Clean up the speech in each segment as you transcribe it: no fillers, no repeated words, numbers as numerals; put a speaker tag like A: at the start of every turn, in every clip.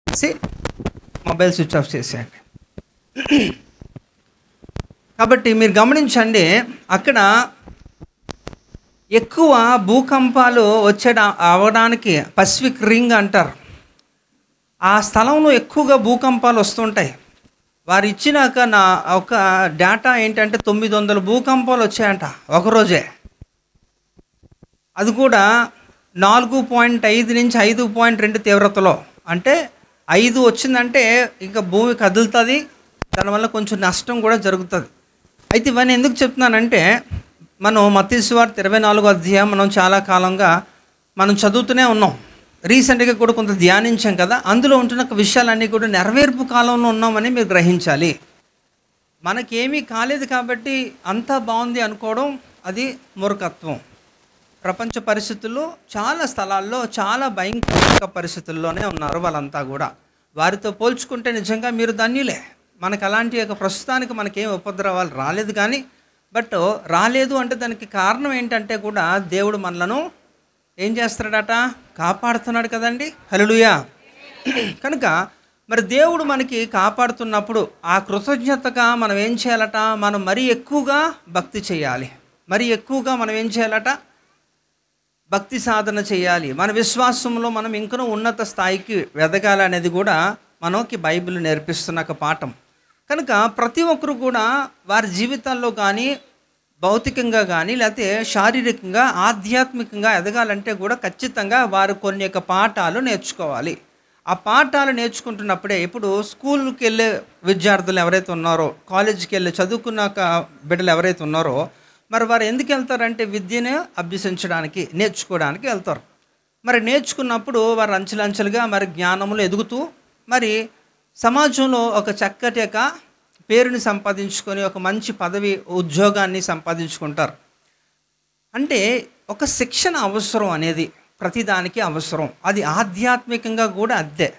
A: చేసి mobile switch off చేసేయండి. కాబట్టి మీరు గమనించండి, అక్కడ ఎక్కువ భూకంపాలు అవడానికి పసిఫిక్ రింగ్ అంటారు. ఆ స్థలంలో ఎక్కువగా భూకంపాలు వస్తుంటాయి. వారు ఇచ్చినాక నా ఒక డేటా ఏంటంటే 900 భూకంపాలు వచ్చాయంట ఒకరోజే. అది కూడా 4.5 నుంచి 5.2 తీవ్రతలో. అంటే 5 వచ్చిందంటే ఇంకా భూమి కదులుతుంది, దానివల్ల కొంచెం నష్టం కూడా జరుగుతుంది. అయితే ఇవన్నీ ఎందుకు చెప్తున్నానంటే, మనం మత్తయి సువార్త 24వ అధ్యాయం మనం చాలా కాలంగా మనం చదువుతూనే ఉన్నాం. రీసెంట్గా కూడా కొంత ధ్యానించాం కదా. అందులో ఉంటున్న విషయాలన్నీ కూడా నెరవేర్పు కాలంలో ఉన్నామని మీరు గ్రహించాలి. మనకేమీ కాలేదు కాబట్టి అంతా బాగుంది అనుకోవడం అది మూర్ఖత్వం. ప్రపంచ పరిస్థితుల్లో చాలా స్థలాల్లో చాలా భయంకర పరిస్థితుల్లోనే ఉన్నారు వాళ్ళంతా కూడా. వారితో పోల్చుకుంటే నిజంగా మీరు ధన్యులే. మనకు అలాంటి ప్రస్తుతానికి మనకేం ఉపద్రవాలు రాలేదు. కానీ బట్ రాలేదు అంటే దానికి కారణం ఏంటంటే కూడా దేవుడు మనలను ఏం చేస్తున్నాడట, కాపాడుతున్నాడు కదండి. హల్లెలూయా. కనుక మరి దేవుడు మనకి కాపాడుతున్నప్పుడు ఆ కృతజ్ఞతగా మనం ఏం చేయాలట, మనం మరీ ఎక్కువగా భక్తి చేయాలి. మరీ ఎక్కువగా మనం ఏం చేయాలట, భక్తి సాధన చేయాలి. మన విశ్వాసంలో మనం ఇంకనూ ఉన్నత స్థాయికి ఎదగాలి అనేది కూడా మనకి బైబిల్ నేర్పిస్తున్న ఒక పాఠం. కనుక ప్రతి ఒక్కరు కూడా వారి జీవితాల్లో కానీ భౌతికంగా కానీ లేకపోతే శారీరకంగా ఆధ్యాత్మికంగా ఎదగాలంటే కూడా ఖచ్చితంగా వారు కొన్ని యొక్క పాఠాలు నేర్చుకోవాలి. ఆ పాఠాలు నేర్చుకుంటున్నప్పుడే ఇప్పుడు స్కూల్కి వెళ్ళే విద్యార్థులు ఎవరైతే ఉన్నారో, కాలేజీకి వెళ్ళి చదువుకున్నాక బిడ్డలు ఎవరైతే ఉన్నారో, మరి వారు ఎందుకు వెళ్తారంటే విద్యను అభ్యసించడానికి, నేర్చుకోవడానికి వెళ్తారు. మరి నేర్చుకున్నప్పుడు వారు అంచెలంచెలుగా మరి జ్ఞానములు ఎదుగుతూ మరి సమాజంలో ఒక చక్కటి యొక్క పేరుని సంపాదించుకొని ఒక మంచి పదవి ఉద్యోగాన్ని సంపాదించుకుంటారు. అంటే ఒక శిక్షణ అవసరం అనేది ప్రతిదానికి అవసరం. అది ఆధ్యాత్మికంగా కూడా అదే.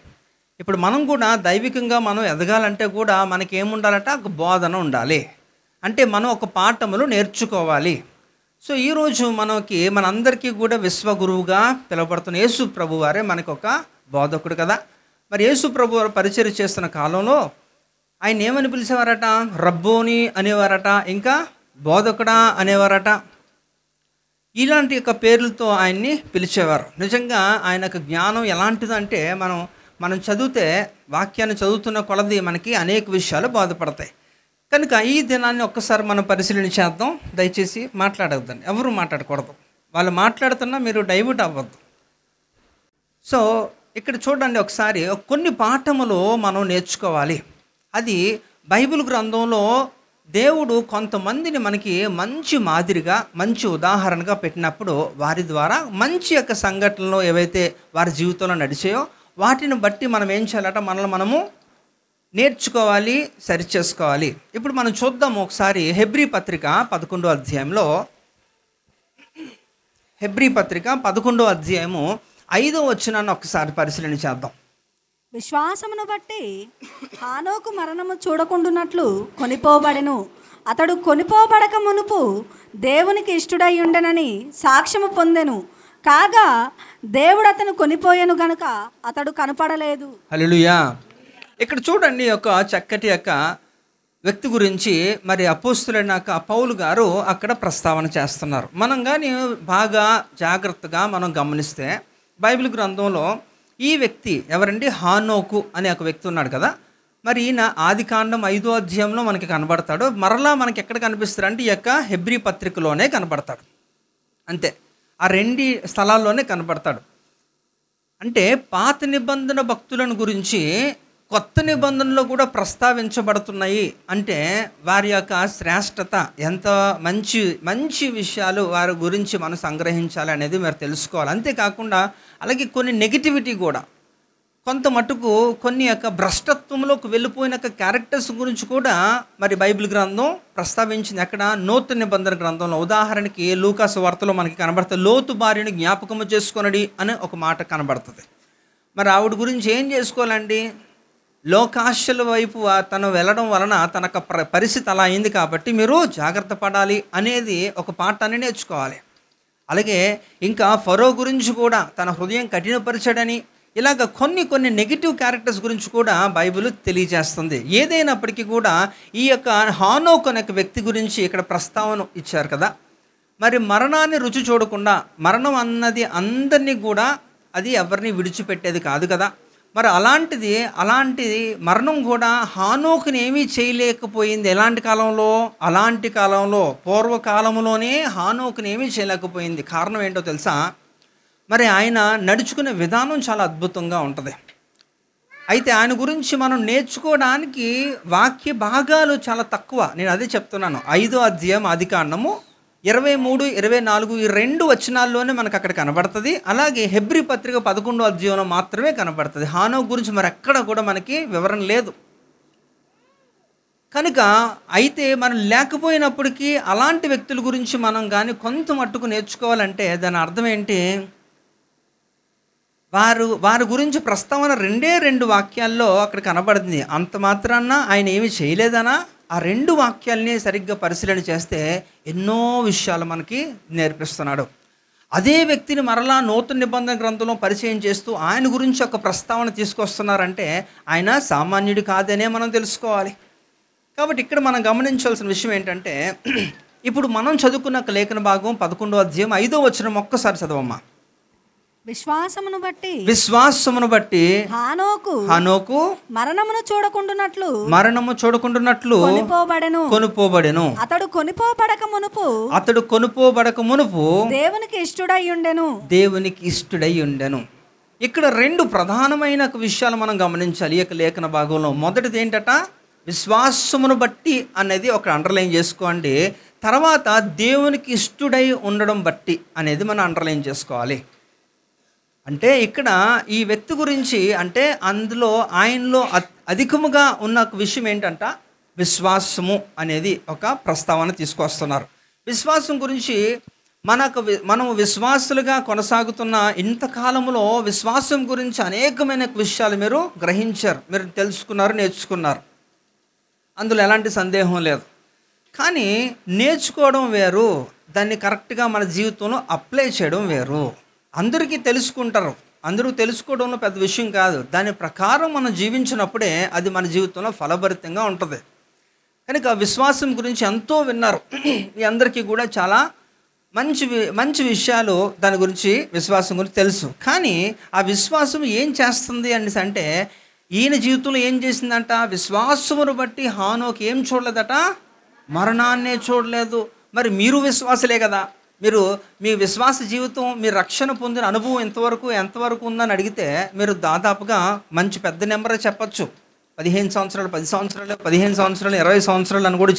A: ఇప్పుడు మనం కూడా దైవికంగా మనం ఎదగాలంటే కూడా మనకి ఏముండాలట, ఒక బోధన ఉండాలి. అంటే మనం ఒక పాఠములు నేర్చుకోవాలి. సో ఈరోజు మనందరికీ కూడా విశ్వగురువుగా పిలువబడుతున్న యేసు ప్రభు వారే మనకు ఒక బోధకుడు కదా. మరి యేసు ప్రభు వారు పరిచర్య చేస్తున్న కాలంలో ఆయన ఏమని పిలిచేవారట, రబ్బోని అనేవారట, ఇంకా బోధకుడా అనేవారట. ఇలాంటి యొక్క పేర్లతో ఆయన్ని పిలిచేవారు. నిజంగా ఆయన యొక్క జ్ఞానం ఎలాంటిదంటే మనం చదివితే వాక్యాన్ని చదువుతున్న కొలది మనకి అనేక విషయాలు బోధపడతాయి. కనుక ఈ దినాన్ని ఒక్కసారి మనం పరిశీలన చేద్దాం. దయచేసి మాట్లాడవద్దండి, ఎవరు మాట్లాడకూడదు. వాళ్ళు మాట్లాడుతున్నా మీరు డైవర్ట్ అవ్వద్దు. సో ఇక్కడ చూడండి, ఒకసారి కొన్ని పాఠములు మనం నేర్చుకోవాలి. అది బైబిల్ గ్రంథంలో దేవుడు కొంతమందిని మనకి మంచి మాదిరిగా, మంచి ఉదాహరణగా పెట్టినప్పుడు వారి ద్వారా మంచి యొక్క సంఘటనలు ఏవైతే వారి జీవితంలో నడిచాయో వాటిని బట్టి మనం ఏం చేయాలట, మనము నేర్చుకోవాలి, సరిచేసుకోవాలి. ఇప్పుడు మనం చూద్దాము ఒకసారి హెబ్రీ పత్రిక 11వ అధ్యాయంలో, హెబ్రీ పత్రిక 11వ అధ్యాయము 5వ వచనాన్ని ఒకసారి పరిశీలన చేద్దాం.
B: విశ్వాసమును బట్టి హానోకు మరణము చూడకుండునట్లు కొనిపోబడెను. అతడు కొనిపోబడక మునుపు దేవునికి ఇష్టుడై ఉండెనని సాక్ష్యము పొందెను. కాగా దేవుడు అతను కొనిపోయెను గనుక అతడు కనపడలేదు.
A: హల్లెలూయా. ఇక్కడ చూడండి, ఒక చక్కటి యొక్క వ్యక్తి గురించి మరి అపోస్తులైన పౌలు గారు అక్కడ ప్రస్తావన చేస్తున్నారు. మనం కానీ బాగా జాగ్రత్తగా మనం గమనిస్తే బైబిల్ గ్రంథంలో ఈ వ్యక్తి ఎవరండి, హానోకు అనే ఒక వ్యక్తి ఉన్నాడు కదా. మరి ఈయన ఆదికాండం 5వ అధ్యాయంలో మనకి కనబడతాడు. మరలా మనకి ఎక్కడ కనిపిస్తాడు అంటే ఈ యొక్క హెబ్రీ పత్రికలోనే కనబడతాడు. అంతే, ఆ 2 స్థలాల్లోనే కనబడతాడు. అంటే పాత నిబంధన భక్తులను గురించి కొత్త నిబంధనలో కూడా ప్రస్తావించబడుతున్నాయి. అంటే వారి యొక్క శ్రేష్టత, ఎంత మంచి మంచి విషయాలు వారి గురించి మనం సంగ్రహించాలి అనేది మీరు తెలుసుకోవాలి. అంతేకాకుండా అలాగే కొన్ని నెగిటివిటీ కూడా, కొంత మటుకు కొన్ని యొక్క భ్రష్టత్వంలోకి వెళ్ళిపోయిన క్యారెక్టర్స్ గురించి కూడా మరి బైబిల్ గ్రంథం ప్రస్తావించింది. ఎక్కడ, నూతన నిబంధన గ్రంథంలో. ఉదాహరణకి లూకాసు వార్తలో మనకి కనబడుతుంది, లోతు భార్యను జ్ఞాపకము చేసుకొనడి అనే ఒక మాట కనబడుతుంది. మరి ఆవిడ గురించి ఏం చేసుకోవాలండి, లోకాశల వైపు తను వెళ్ళడం వలన తనకు పరిస్థితి అలా అయింది కాబట్టి మీరు జాగ్రత్త పడాలి అనేది ఒక పాఠాన్ని నేర్చుకోవాలి. అలాగే ఇంకా ఫరో గురించి కూడా తన హృదయం కఠినపరిచాడని, ఇలాగ కొన్ని నెగిటివ్ క్యారెక్టర్స్ గురించి కూడా బైబిల్ తెలియజేస్తుంది. ఏదైనప్పటికీ కూడా ఈ యొక్క హానోక్ అనే వ్యక్తి గురించి ఇక్కడ ప్రస్తావన ఇచ్చారు కదా. మరి మరణాన్ని రుచి చూడకుండా, మరణం అన్నది అందరినీ కూడా అది ఎవరిని విడిచిపెట్టేది కాదు కదా. మరి అలాంటి మరణం కూడా హానోకుని ఏమీ చేయలేకపోయింది. అలాంటి కాలంలో పూర్వకాలంలోనే హానోకుని ఏమీ చేయలేకపోయింది. కారణం ఏంటో తెలుసా? మరి ఆయన నడుచుకునే విధానం చాలా అద్భుతంగా ఉంటుంది. అయితే ఆయన గురించి మనం నేర్చుకోవడానికి వాక్య భాగాలు చాలా తక్కువ. నేను అదే చెప్తున్నాను. 5వ అధ్యాయం ఆదికాండము 23, 24 ఈ 2 వచనాల్లోనే మనకు అక్కడ కనబడుతుంది. అలాగే హెబ్రీ పత్రిక 11వ అధ్యాయంలో మాత్రమే కనబడుతుంది. హానోకు గురించి మరి ఎక్కడ కూడా మనకి వివరణ లేదు. కనుక అయితే మనం లేకపోయినప్పటికీ అలాంటి వ్యక్తుల గురించి మనం కానీ కొంత మట్టుకు నేర్చుకోవాలంటే దాని అర్థం ఏంటి? వారి గురించి ప్రస్తావన 2 వాక్యాల్లో అక్కడ కనబడుతుంది. అంత మాత్రాన ఆయన ఏమి చేయలేదనా? ఆ 2 వాక్యాలని సరిగ్గా పరిశీలన చేస్తే ఎన్నో విషయాలు మనకి నేర్పిస్తున్నాడు. అదే వ్యక్తిని మరలా నూతన నిబంధన గ్రంథంలో పరిచయం చేస్తూ ఆయన గురించి ఒక ప్రస్తావన తీసుకొస్తున్నారంటే ఆయన సామాన్యుడు కాదనే మనం తెలుసుకోవాలి. కాబట్టి ఇక్కడ మనం గమనించాల్సిన విషయం ఏంటంటే, ఇప్పుడు మనం చదువుకున్న లేఖన భాగం 11వ అధ్యాయం 5వ వచనం ఒక్కసారి చదవమ్మా.
B: విశ్వాసమును
A: బట్టి హానోకు
B: మరణము చూడకుండునట్లు
A: కొనుపోబడెను.
B: అతడు
A: కొనుపోబడక మునుపు
B: దేవునికి
A: ఇష్టుడై ఉండెను. ఇక్కడ 2 ప్రధానమైన విషయాలు మనం గమనించాలి ఈ యొక్క లేఖన భాగంలో. మొదటిది ఏంటట? విశ్వాసమును బట్టి అనేది ఒక అండర్లైన్ చేసుకోండి. తర్వాత దేవునికి ఇష్టుడై ఉండడం బట్టి అనేది మనం అండర్లైన్ చేసుకోవాలి. అంటే ఇక్కడ ఈ వ్యక్తి గురించి, అంటే ఆయనలో అధికముగా ఉన్న విషయం ఏంటంట? విశ్వాసము అనేది ఒక ప్రస్తావన తీసుకొస్తున్నారు. విశ్వాసం గురించి మనం విశ్వాసులుగా కొనసాగుతున్న ఇంతకాలంలో విశ్వాసం గురించి అనేకమైన విషయాలు మీరు గ్రహించారు, మీరు తెలుసుకున్నారు, నేర్చుకున్నారు. అందులో ఎలాంటి సందేహం లేదు. కానీ నేర్చుకోవడం వేరు, దాన్ని కరెక్ట్గా మన జీవితంలో అప్లై చేయడం వేరు. అందరికీ తెలుసుకుంటారు, అందరూ తెలుసుకోవడంలో పెద్ద విషయం కాదు. దాని ప్రకారం మనం జీవించినప్పుడే అది మన జీవితంలో ఫలభరితంగా ఉంటుంది. కనుక విశ్వాసం గురించి ఎంతో విన్నారు. మీ అందరికీ కూడా చాలా మంచి విషయాలు దాని గురించి, విశ్వాసం గురించి తెలుసు. కానీ ఆ విశ్వాసం ఏం చేస్తుంది అనేసి అంటే, ఈయన జీవితంలో ఏం చేసిందంట? విశ్వాసమును బట్టి హానోకు ఏం చూడలేదట? మరణాన్నే చూడలేదు. మరి మీరు విశ్వాసులే కదా, మీ విశ్వాస జీవితం, మీరు రక్షణ పొందిన అనుభవం ఎంతవరకు ఉందని అడిగితే మీరు దాదాపుగా మంచి పెద్ద నెంబరే చెప్పచ్చు. 15 సంవత్సరాలు, 10 సంవత్సరాలు, 15 సంవత్సరాలు, 20 సంవత్సరాలు అని కూడా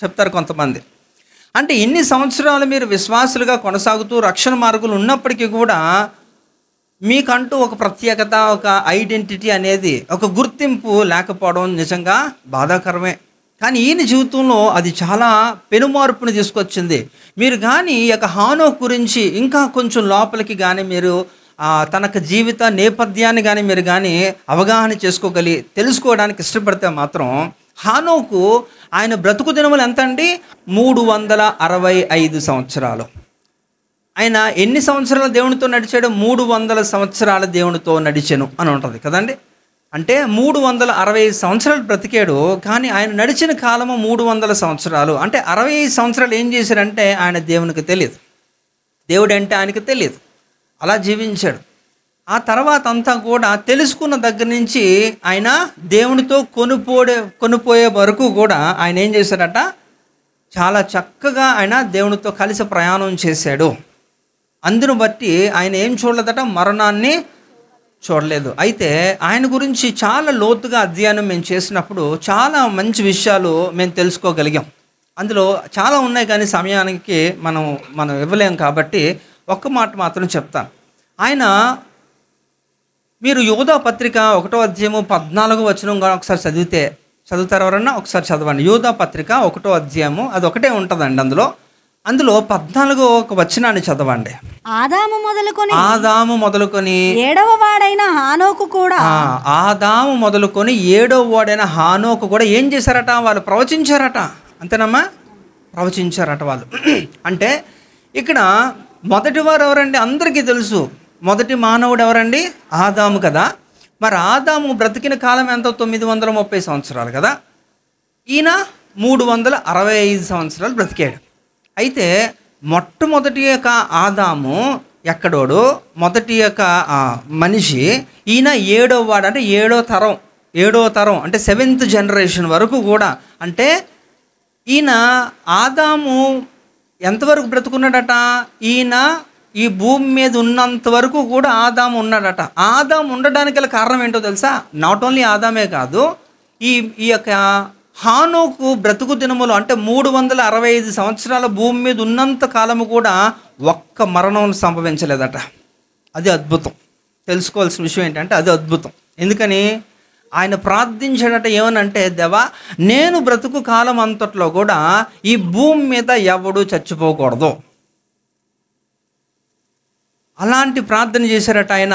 A: చెప్తారు కొంతమంది. అంటే ఇన్ని సంవత్సరాలు మీరు విశ్వాసులుగా కొనసాగుతూ రక్షణ మార్గాలు ఉన్నప్పటికీ కూడా మీకంటూ ఒక ప్రత్యేకత, ఒక ఐడెంటిటీ అనేది, ఒక గుర్తింపు లేకపోవడం నిజంగా బాధాకరమే. కానీ ఈయన జీవితంలో అది చాలా పెనుమార్పుని తీసుకొచ్చింది. మీరు కానీ ఈ యొక్క హానోకు గురించి ఇంకా కొంచెం లోపలికి కానీ మీరు తనకు జీవిత నేపథ్యాన్ని కానీ మీరు కానీ అవగాహన తెలుసుకోవడానికి ఇష్టపడితే మాత్రం హానోకు ఆయన బ్రతుకు దినములు ఎంత అండి? 365 సంవత్సరాలు. ఆయన ఎన్ని సంవత్సరాలు దేవునితో నడిచాడు? 300 సంవత్సరాల దేవునితో నడిచాను అని ఉంటుంది కదండి. అంటే 365 సంవత్సరాలు బ్రతికాడు. కానీ ఆయన నడిచిన కాలము 300 సంవత్సరాలు. అంటే 65 సంవత్సరాలు ఏం చేశారంటే ఆయన దేవునికి తెలియదు, దేవుడు అంటే ఆయనకి తెలియదు, అలా జీవించాడు. ఆ తర్వాత అంతా కూడా తెలుసుకున్న దగ్గర నుంచి ఆయన దేవునితో కొనిపోయే వరకు కూడా ఆయన ఏం చేశాడట? చాలా చక్కగా ఆయన దేవునితో కలిసి ప్రయాణం చేశాడు. అందును బట్టి ఆయన ఏం చూడలేదట? మరణాన్ని చూడలేదు. అయితే ఆయన గురించి చాలా లోతుగా అధ్యయనం మేము చేసినప్పుడు చాలా మంచి విషయాలు మేము తెలుసుకోగలిగాం. అందులో చాలా ఉన్నాయి, కానీ సమయానికి మనం ఇవ్వలేం కాబట్టి ఒక్క మాట మాత్రం చెప్తాను. మీరు యోధా పత్రిక 1వ అధ్యాయము 14వ వచనం ఒకసారి చదువుతారు ఎవరన్నా? ఒకసారి చదవండి. యోధా పత్రిక 1వ అధ్యాయము, అది ఒకటే ఉంటుందండి. అందులో 14వ వచనాన్ని చదవండి.
B: ఆదాము
A: మొదలుకొని
B: 7వ వాడైన హానోకు కూడా,
A: ఆదాము మొదలుకొని 7వ వాడైన హానోకు కూడా ఏం చేశారట? వాళ్ళు ప్రవచించారట. అంతేనమ్మా? ప్రవచించారట వాళ్ళు. అంటే ఇక్కడ మొదటి వారు ఎవరండి? అందరికీ తెలుసు. మొదటి మానవుడు ఎవరండి? ఆదాము కదా. మరి ఆదాము బ్రతికిన కాలం ఎంత? 930 సంవత్సరాలు కదా. ఈయన 365 సంవత్సరాలు బ్రతికాడు. అయితే మొట్టమొదటి యొక్క ఆదాము ఎక్కడోడు, మొదటి యొక్క మనిషి, ఈయన 7వ వాడు, అంటే 7వ తరం అంటే 7th జనరేషన్ వరకు కూడా. అంటే ఈయన ఆదాము ఎంతవరకు బ్రతుకున్నాడట? ఈయన ఈ భూమి మీద ఉన్నంత వరకు కూడా ఆదాము ఉన్నాడట. ఆదాము ఉండడానికి గల కారణం ఏంటో తెలుసా? నాట్ ఓన్లీ ఆదామే కాదు, ఈ యొక్క హానోకు బ్రతుకు దినములు అంటే 365 సంవత్సరాల భూమి మీద ఉన్నంత కాలము కూడా ఒక్క మరణం సంభవించలేదట. అది అద్భుతం. తెలుసుకోవాల్సిన విషయం ఏంటంటే అది అద్భుతం. ఎందుకని? ఆయన ప్రార్థించాడట, ఏమనంటే, దేవా, నేను బ్రతుకు కాలం అంతట్లో కూడా ఈ భూమి మీద ఎవడు చచ్చిపోకూడదు. అలాంటి ప్రార్థన చేశారట ఆయన.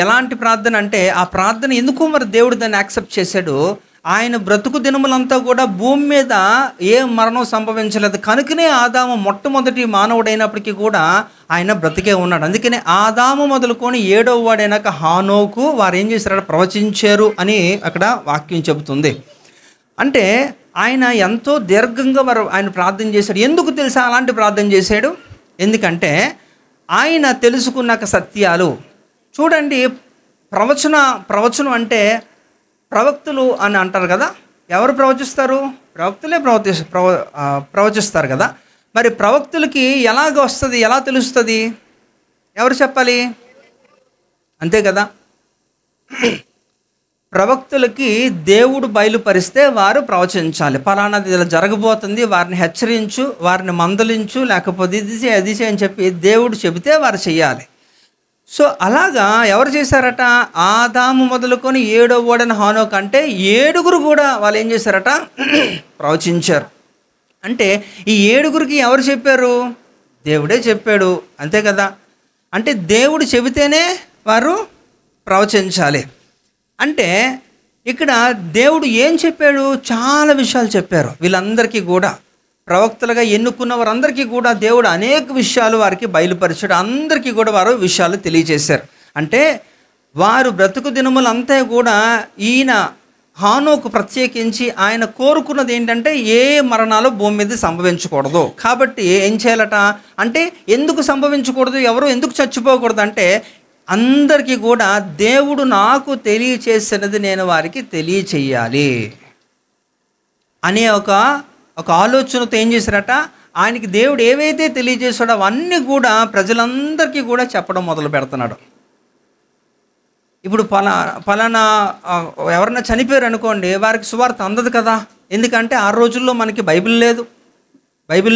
A: ఎలాంటి ప్రార్థన అంటే, ఆ ప్రార్థన ఎందుకు మరి దేవుడు దాన్ని యాక్సెప్ట్ చేశాడు? ఆయన బ్రతుకు దినములంతా కూడా భూమి మీద ఏ మరణం సంభవించలేదు కనుకనే ఆదాము మొట్టమొదటి మానవుడైనప్పటికీ కూడా ఆయన బ్రతికే ఉన్నాడు. అందుకనే ఆదాము మొదలుకొని 7వ వాడైనాక హానోకు వారు ఏం చేశారు? ప్రవచించారు అని అక్కడ వాక్యం చెబుతుంది. అంటే ఆయన ఎంతో దీర్ఘంగా ఆయన ప్రార్థన చేశాడు. ఎందుకు తెలుసా అలాంటి ప్రార్థన చేశాడు? ఎందుకంటే ఆయన తెలుసుకున్నాక సత్యాలు చూడండి. ప్రవచనం అంటే ప్రవక్తలు అని అంటారు కదా. ఎవరు ప్రవచిస్తారు? ప్రవక్తలే ప్రవచిస్తారు కదా. మరి ప్రవక్తలకి ఎలాగ వస్తుంది, ఎలా తెలుస్తుంది? ఎవరు చెప్పాలి? అంతే కదా. ప్రవక్తలకి దేవుడు బయలుపరిస్తే వారు ప్రవచించాలి. ఫలానాది ఇలా జరగబోతుంది, వారిని హెచ్చరించు, వారిని మందలించు, లేకపోతే ఇది అది అని చెప్పి దేవుడు చెబితే వారు చెయ్యాలి. సో అలాగా ఎవరు చేశారట? ఆదాము మొదలుకొని 7వ వాడైన హానోకు అంటే 7గురు కూడా వాళ్ళు ఏం చేశారట? ప్రవచించారు. అంటే ఈ 7గురికి ఎవరు చెప్పారు? దేవుడే చెప్పాడు. అంతే కదా. అంటే దేవుడు చెబితేనే వారు ప్రవచించాలి. అంటే ఇక్కడ దేవుడు ఏం చెప్పాడు? చాలా విషయాలు చెప్పారు వీళ్ళందరికీ కూడా. ప్రవక్తలుగా ఎన్నుకున్న వారందరికీ కూడా దేవుడు అనేక విషయాలు వారికి బయలుపరిచాడు. అందరికీ కూడా వారు విషయాలు తెలియజేశారు. అంటే వారు బ్రతుకు దినములంతా కూడా ఈయన హానోకు ప్రత్యేకించి ఆయన కోరుకున్నది ఏంటంటే ఏ మరణాలు భూమి మీద సంభవించకూడదు. కాబట్టి ఏం చేయాలట అంటే, ఎందుకు సంభవించకూడదు, ఎవరు ఎందుకు చచ్చిపోకూడదు అంటే, అందరికీ కూడా దేవుడు నాకు తెలియచేసినది నేను వారికి తెలియచేయాలి అనే ఒక ఆలోచనతో ఏం చేశారట? ఆయనకి దేవుడు ఏవైతే తెలియజేశాడో అవన్నీ కూడా ప్రజలందరికీ కూడా చెప్పడం మొదలు పెడుతున్నాడు. ఇప్పుడు పలానా ఎవరన్నా చనిపోయారు అనుకోండి, వారికి సువార్త అందదు కదా. ఎందుకంటే ఆ రోజుల్లో మనకి బైబిల్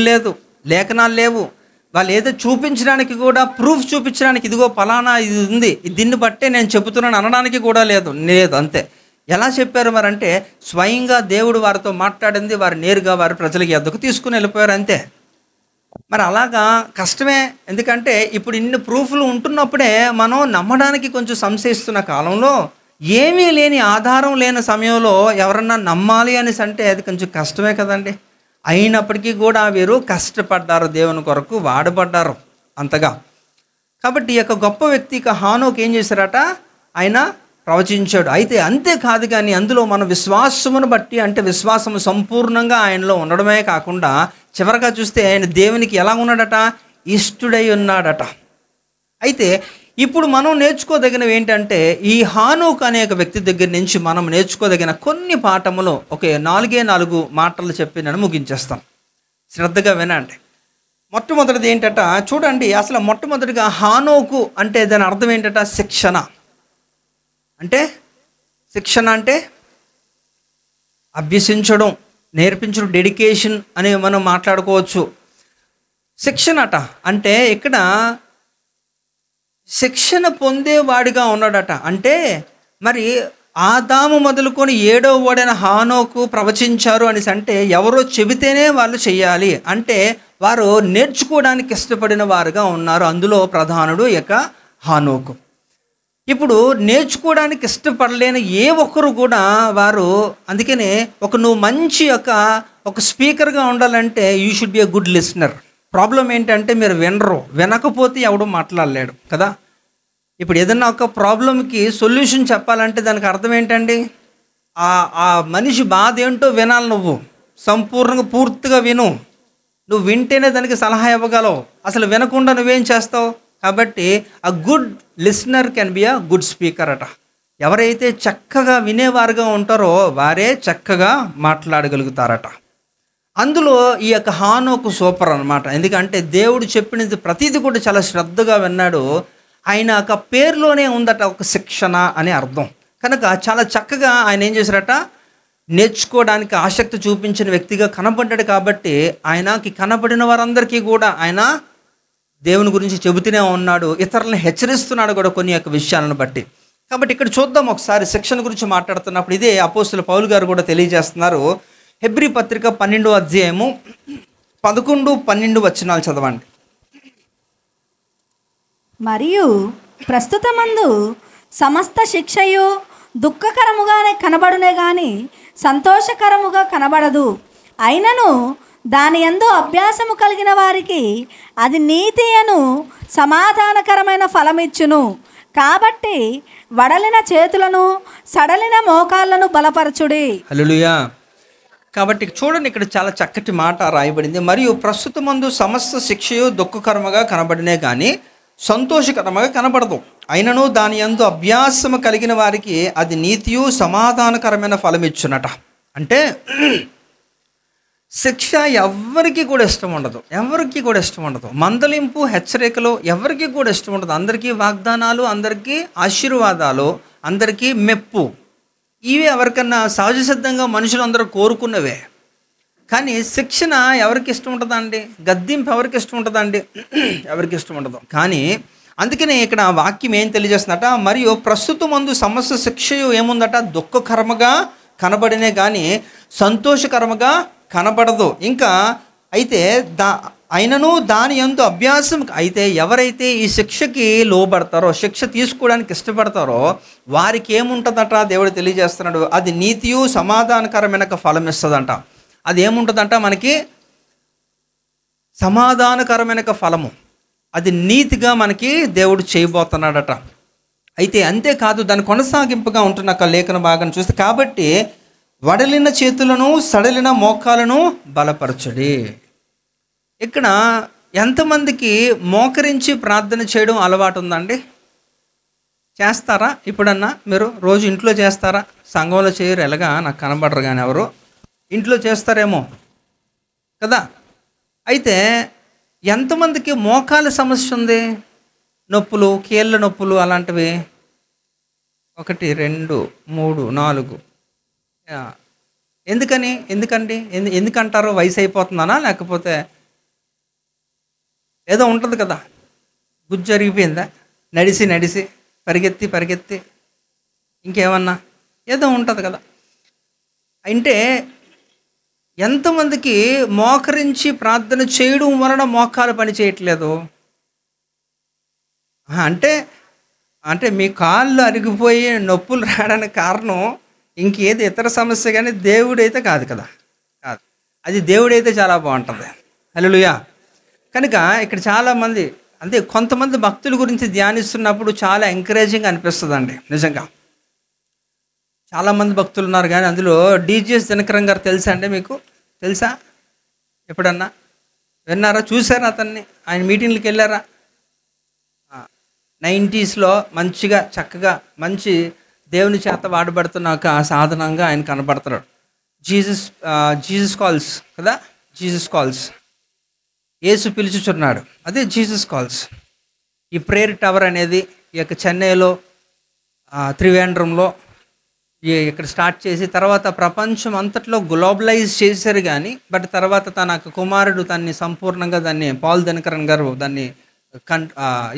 A: లేదు, లేఖనాలు లేవు. వాళ్ళు ఏదో చూపించడానికి కూడా, ప్రూఫ్ చూపించడానికి, ఇదిగో పలానా ఇది ఉంది, దీన్ని బట్టే నేను చెబుతున్నాను అనడానికి కూడా లేదు. అంతే. ఎలా చెప్పారు మరి అంటే, స్వయంగా దేవుడు వారితో మాట్లాడింది, వారు నేరుగా వారి ప్రజలకి ఎద్దకు తీసుకుని వెళ్ళిపోయారు. అంతే. మరి అలాగా కష్టమే. ఎందుకంటే ఇప్పుడు ఇన్ని ప్రూఫ్లు ఉంటున్నప్పుడే మనం నమ్మడానికి కొంచెం సంశయిస్తున్న కాలంలో, ఏమీ లేని ఆధారం లేని సమయంలో ఎవరన్నా నమ్మాలి అనేసి అంటే అది కొంచెం కష్టమే కదండి. అయినప్పటికీ కూడా వీరు కష్టపడ్డారు, దేవుని కొరకు వాడబడ్డారు అంతగా. కాబట్టి ఈ యొక్క గొప్ప వ్యక్తి హానోకు ఏం చేశారట? ఆయన ప్రవచించాడు. అయితే అంతేకాదు కానీ అందులో మన విశ్వాసమును బట్టి, అంటే విశ్వాసము సంపూర్ణంగా ఆయనలో ఉండడమే కాకుండా చివరగా చూస్తే ఆయన దేవునికి ఎలా ఉన్నాడట? ఇష్టుడై ఉన్నాడట. అయితే ఇప్పుడు మనం నేర్చుకోదగినవి ఏంటంటే, ఈ హానోకు అనే ఒక వ్యక్తి దగ్గర నుంచి మనం నేర్చుకోదగిన కొన్ని పాఠములు, ఒక 4 మాటలు చెప్పి నేను ముగించేస్తాం. శ్రద్ధగా వినండి. మొట్టమొదటిది ఏంటట చూడండి. అసలు మొట్టమొదటిగా హానోకు అంటే దాని అర్థం ఏంటట? శిక్షణ. అంటే అభ్యసించడం, నేర్పించడం, డెడికేషన్ అని మనం మాట్లాడుకోవచ్చు. శిక్షణ అంటే ఇక్కడ శిక్షణ పొందేవాడిగా ఉన్నాడట. అంటే మరి ఆదాము మొదలుకొని 7వ వాడైన హానోకు ప్రవచించారు అనేసి అంటే ఎవరో చెబితేనే వాళ్ళు చెయ్యాలి. అంటే వారు నేర్చుకోవడానికి ఇష్టపడిన వారుగా ఉన్నారు. అందులో ప్రధానుడు యొక్క హానోకు. ఇప్పుడు నేర్చుకోవడానికి ఇష్టపడలేని ఏ ఒక్కరు కూడా వారు, అందుకనే నువ్వు మంచి ఒక స్పీకర్గా ఉండాలంటే you should be a good listener. Problem ఏంటంటే మీరు వినకపోతే ఎవడు మాట్లాడలేడు కదా. ఇప్పుడు ఏదన్నా ఒక ప్రాబ్లంకి సొల్యూషన్ చెప్పాలంటే దానికి అర్థం ఏంటండి? ఆ ఆ మనిషి బాధ ఏంటో వినాలి. నువ్వు సంపూర్ణంగా పూర్తిగా విను. నువ్వు వింటేనే దానికి సలహా ఇవ్వగలవు. అసలు వినకుండా నువ్వేం చేస్తావు? కాబట్టి a good listener can be a good speaker అట. ఎవరైతే చక్కగా వినేవారుగా ఉంటారో వారే చక్కగా మాట్లాడగలుగుతారట. అందులో ఈ యొక్క హానోకు సూపర్ అనమాట. ఎందుకంటే దేవుడు చెప్పినది ప్రతిదీ కూడా చాలా శ్రద్ధగా విన్నాడు. ఆయన యొక్క పేరులోనే ఉందట ఒక శిక్షణ అనే అర్థం. కనుక చాలా చక్కగా ఆయన ఏం చేశారట, నేర్చుకోవడానికి ఆసక్తి చూపించిన వ్యక్తిగా కనబడ్డాడు. కాబట్టి ఆయనకి కనబడిన వారందరికీ కూడా ఆయన దేవుని గురించి చెబుతూనే ఉన్నాడు, ఇతరులను హెచ్చరిస్తున్నాడు కూడా కొన్ని యొక్క విషయాలను బట్టి. కాబట్టి ఇక్కడ చూద్దాం ఒకసారి శిక్షణ గురించి మాట్లాడుతున్నప్పుడు ఇదే అపోస్తలుడు పౌలు గారు కూడా తెలియజేస్తున్నారు. హెబ్రీ పత్రిక 12వ అధ్యాయము 11, 12 వచనాలు చదవండి.
B: మరియు ప్రస్తుతమందు సమస్త శిక్షయు దుఃఖకరముగానే కనబడునే గాని సంతోషకరముగా కనబడదు. అయినను దాని యందు అభ్యాసము కలిగిన వారికి అది నీతి అను సమాధానకరమైన ఫలమిచ్చును. కాబట్టి వడలిన చేతులను సడలిన మోకాళ్ళను బలపరచుడి.
A: హల్లెలూయా. కాబట్టి చూడండి, ఇక్కడ చాలా చక్కటి మాట రాయబడింది. మరియు ప్రస్తుతమందు సమస్త శిక్షయు దుఃఖకరముగా కనబడినే కానీ సంతోషకరముగా కనబడదు. అయినను దాని యందు అభ్యాసము కలిగిన వారికి అది నీతియు సమాధానకరమైన ఫలమిచ్చునట. అంటే శిక్ష ఎవరికి కూడా ఇష్టం ఉండదు, ఎవరికి కూడా ఇష్టం ఉండదు. మందలింపు, హెచ్చరికలు ఎవరికి కూడా ఇష్టం ఉండదు. అందరికీ వాగ్దానాలు, అందరికీ ఆశీర్వాదాలు, అందరికీ మెప్పు, ఇవి ఎవరికన్నా సహజ సిద్ధంగా మనుషులందరూ కోరుకున్నవే. కానీ శిక్షణ ఎవరికి ఇష్టం ఉంటుందండి? గద్దింపు ఎవరికి ఇష్టం ఉంటుందండి? ఎవరికి ఇష్టం ఉండదు. కానీ అందుకనే ఇక్కడ వాక్యం ఏం తెలియజేస్తుందట, మరియు ప్రస్తుతమందు సమస్త శిక్షయు ఏముందట, దుఃఖకరముగా కనబడినే కానీ సంతోషకరముగా కనబడదు. ఇంకా అయితే అయినను దాని యందు అభ్యాసం, అయితే ఎవరైతే ఈ శిక్షకి లోబడతారో, శిక్ష తీసుకోవడానికి ఇష్టపడతారో వారికి ఏముంటుందట దేవుడు తెలియజేస్తున్నాడు, అది నీతియు సమాధానకరమైన ఫలం ఇస్తుందంట. అది ఏముంటుందంట, మనకి సమాధానకరమైన ఫలము, అది నీతిగా మనకి దేవుడు చేయబోతున్నాడట. అయితే అంతేకాదు, దాని కొనసాగింపుగా ఉంటున్న లేఖన భాగం చూస్తే, కాబట్టి వడలిన చేతులను సడలిన మోకాలను బలపరచుడి. ఇక్కడ ఎంతమందికి మోకరించి ప్రార్థన చేయడం అలవాటు ఉందండి? చేస్తారా? ఇప్పుడన్నా మీరు రోజు ఇంట్లో చేస్తారా? సంఘంలో చేయరు, ఎలాగా నాకు కనబడరు, కానీ ఎవరు ఇంట్లో చేస్తారేమో కదా. అయితే ఎంతమందికి మోకాల సమస్య ఉంది? నొప్పులు, కీళ్ళ నొప్పులు అలాంటివి 1, 2, 3, 4. ఎందుకండి ఎందుకంటారు? వయసు అయిపోతుందనా, లేకపోతే ఏదో ఉంటుంది కదా, గుజ్జు జరిగిపోయిందా, నడిచి పరిగెత్తి ఇంకేమన్నా ఏదో ఉంటుంది కదా. అంటే ఎంతమందికి మోకరించి ప్రార్థన చేయడం వలన మోకాలు పని చేయట్లేదు? అంటే మీ కాళ్ళు అరిగిపోయి నొప్పులు రావడానికి కారణం ఇంకేది ఇతర సమస్య, కానీ దేవుడైతే కాదు కదా. కాదు, అది దేవుడైతే చాలా బాగుంటుంది. హల్లెలూయా. కనుక ఇక్కడ చాలామంది, అంటే కొంతమంది భక్తుల గురించి ధ్యానిస్తున్నప్పుడు చాలా ఎంకరేజింగ్ అనిపిస్తుందండి. నిజంగా చాలామంది భక్తులు ఉన్నారు, కానీ అందులో డిజిఎస్ దినకరన్ గారు తెలుసా అండి? మీకు తెలుసా? ఎప్పుడన్నా విన్నారా, చూసారా అతన్ని? ఆయన మీటింగ్లకు వెళ్ళారా? 90sలో మంచిగా చక్కగా మంచి దేవుని చేత వాడబడుతున్న ఒక సాధనంగా ఆయన కనబడుతున్నాడు. జీసస్ కాల్స్ కదా, జీసస్ కాల్స్, యేసు పిలుచుచున్నాడు, అదే జీసస్ కాల్స్. ఈ ప్రేయర్ టవర్ అనేది ఈ యొక్క చెన్నైలో త్రివేంద్రంలో ఇక్కడ స్టార్ట్ చేసి తర్వాత ప్రపంచం అంతట్లో గ్లోబలైజ్ చేశారు. కానీ బట్ తర్వాత తన కుమారుడు దాన్ని సంపూర్ణంగా దాన్ని పాల్ దినకరన్ గారు దాన్ని